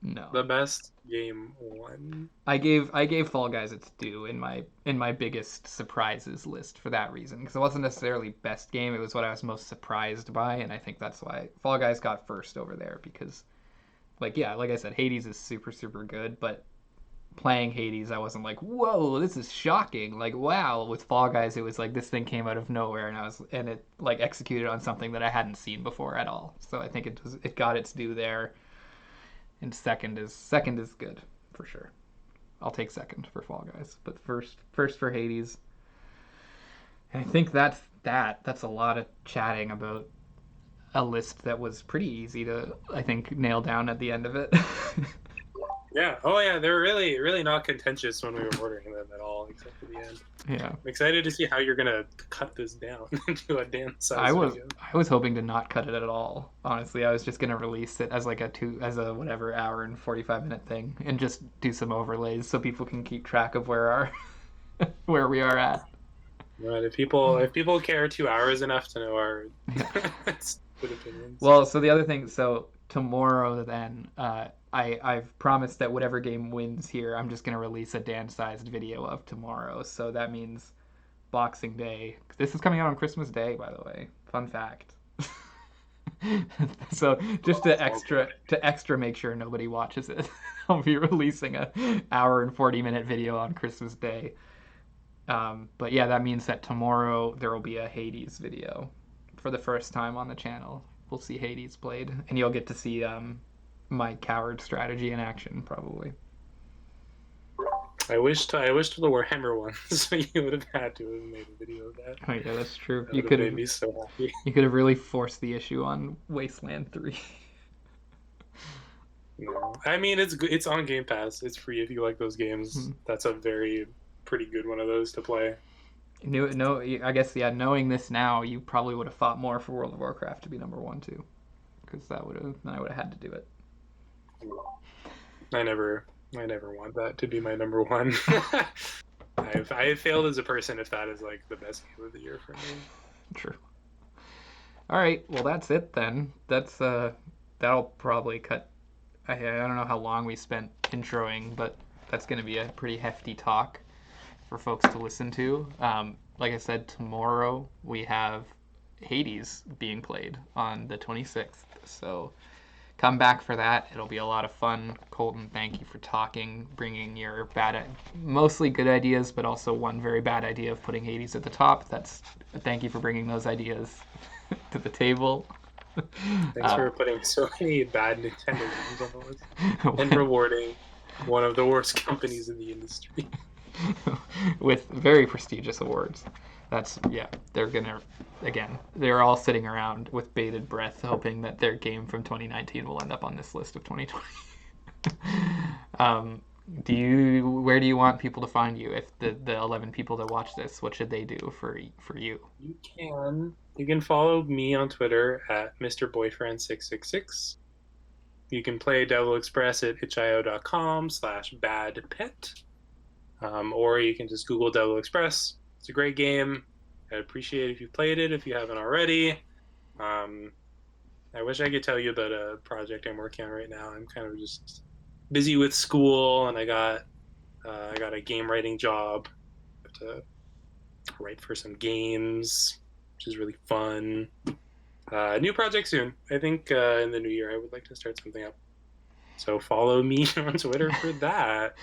No. The best game won. I gave Fall Guys its due in my biggest surprises list for that reason, because it wasn't necessarily best game. It was what I was most surprised by, and I think that's why Fall Guys got first over there. Because, like I said, Hades is super super good, but playing Hades, I wasn't like, whoa, this is shocking. Like, wow. With Fall Guys, it was like this thing came out of nowhere, and it like executed on something that I hadn't seen before at all. So I think it got its due there. And second is good for sure. I'll take second for Fall Guys, but first for Hades. And I think that's a lot of chatting about a list that was pretty easy to, I think, nail down at the end of it. Yeah. Oh, yeah. They were really, really not contentious when we were ordering them at all, except for the end. Yeah. I'm excited to see how you're gonna cut this down into a dance size video. I was hoping to not cut it at all. Honestly, I was just gonna release it as like a whatever hour and 45-minute thing, and just do some overlays so people can keep track of where we are at. Right. If people care 2 hours enough to know our stupid opinions. Well, so the other thing, so tomorrow then, I've promised that whatever game wins here, I'm just going to release a Dan-sized video of tomorrow. So that means Boxing Day. This is coming out on Christmas Day, by the way. Fun fact. So just to extra make sure nobody watches it, I'll be releasing a hour and 40-minute video on Christmas Day. But yeah, that means that tomorrow there will be a Hades video for the first time on the channel. We'll see Hades played, and you'll get to see my coward strategy in action, probably. I wish the Warhammer one, so you would have had to have made a video of that. Oh yeah, that's true. You could have made me so happy. You could have really forced the issue on Wasteland 3. No, I mean it's on Game Pass. It's free if you like those games. Mm-hmm. That's a pretty good one of those to play. No, I guess knowing this now, you probably would have fought more for World of Warcraft to be number 1 too, because I would have had to do it. I never want that to be my number 1. I have failed as a person if that is like the best game of the year for me. True. All right, well that's it then. That'll probably cut. I don't know how long we spent introing, but that's going to be a pretty hefty talk for folks to listen to. Like I said, tomorrow we have Hades being played on the 26th, so come back for that. It'll be a lot of fun. Colton, thank you for bringing your mostly good ideas, but also one very bad idea of putting Hades at the top. Thank you for bringing those ideas to the table. Thanks for putting so many bad Nintendo games on the list and rewarding one of the worst companies in the industry. With very prestigious awards. That's, yeah, they're gonna, again, they're all sitting around with bated breath hoping that their game from 2019 will end up on this list of 2020. um, where do you want people to find you? If the 11 people that watch this, what should they do for you? You can follow me on Twitter at Mr. Boyfriend666. You can play Devil Express at itch.io.com/badpet. Or you can just Google Devil Express. It's a great game. I'd appreciate it if you played it if you haven't already. I wish I could tell you about a project I'm working on right now. I'm kind of just busy with school, and I got a game writing job to write for some games, which is really fun. New project soon. I think in the new year I would like to start something up. So follow me on Twitter for that.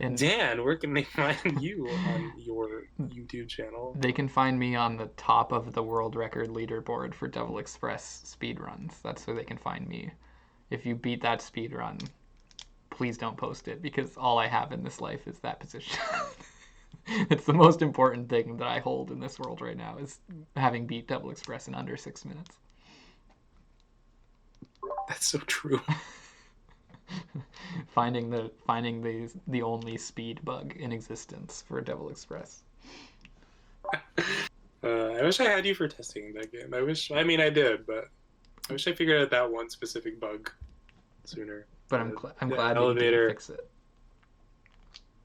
And Dan, where can they find you on your YouTube channel? They can find me on the top of the world record leaderboard for Devil Express speedruns. That's where they can find me. If you beat that speedrun, please don't post it, because all I have in this life is that position. It's the most important thing that I hold in this world right now, is having beat Devil Express in under 6 minutes. That's so true. finding the only speed bug in existence for Devil Express. I wish I had you for testing that game. I did, but I wish I figured out that one specific bug sooner. But I'm glad that you did fix it.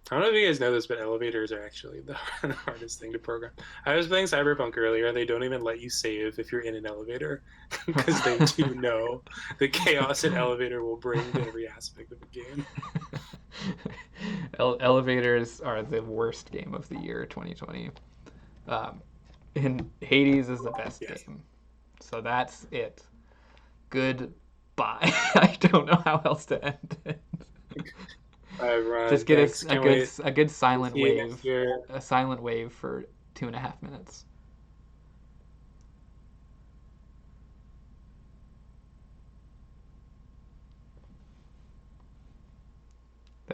I don't know if you guys know this, but elevators are actually the hardest thing to program. I was playing Cyberpunk earlier, and they don't even let you save if you're in an elevator, because they do know the chaos an elevator will bring to every aspect of the game. Elevators are the worst game of the year 2020. And Hades is the best game. So that's it. Goodbye. I don't know how else to end it. Just get a good silent wave. A silent wave for 2.5 minutes.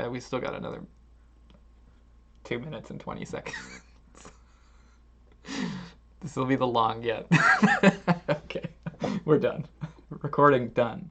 We still got another 2 minutes and 20 seconds. This will be the long yet. Okay, we're done. Recording done.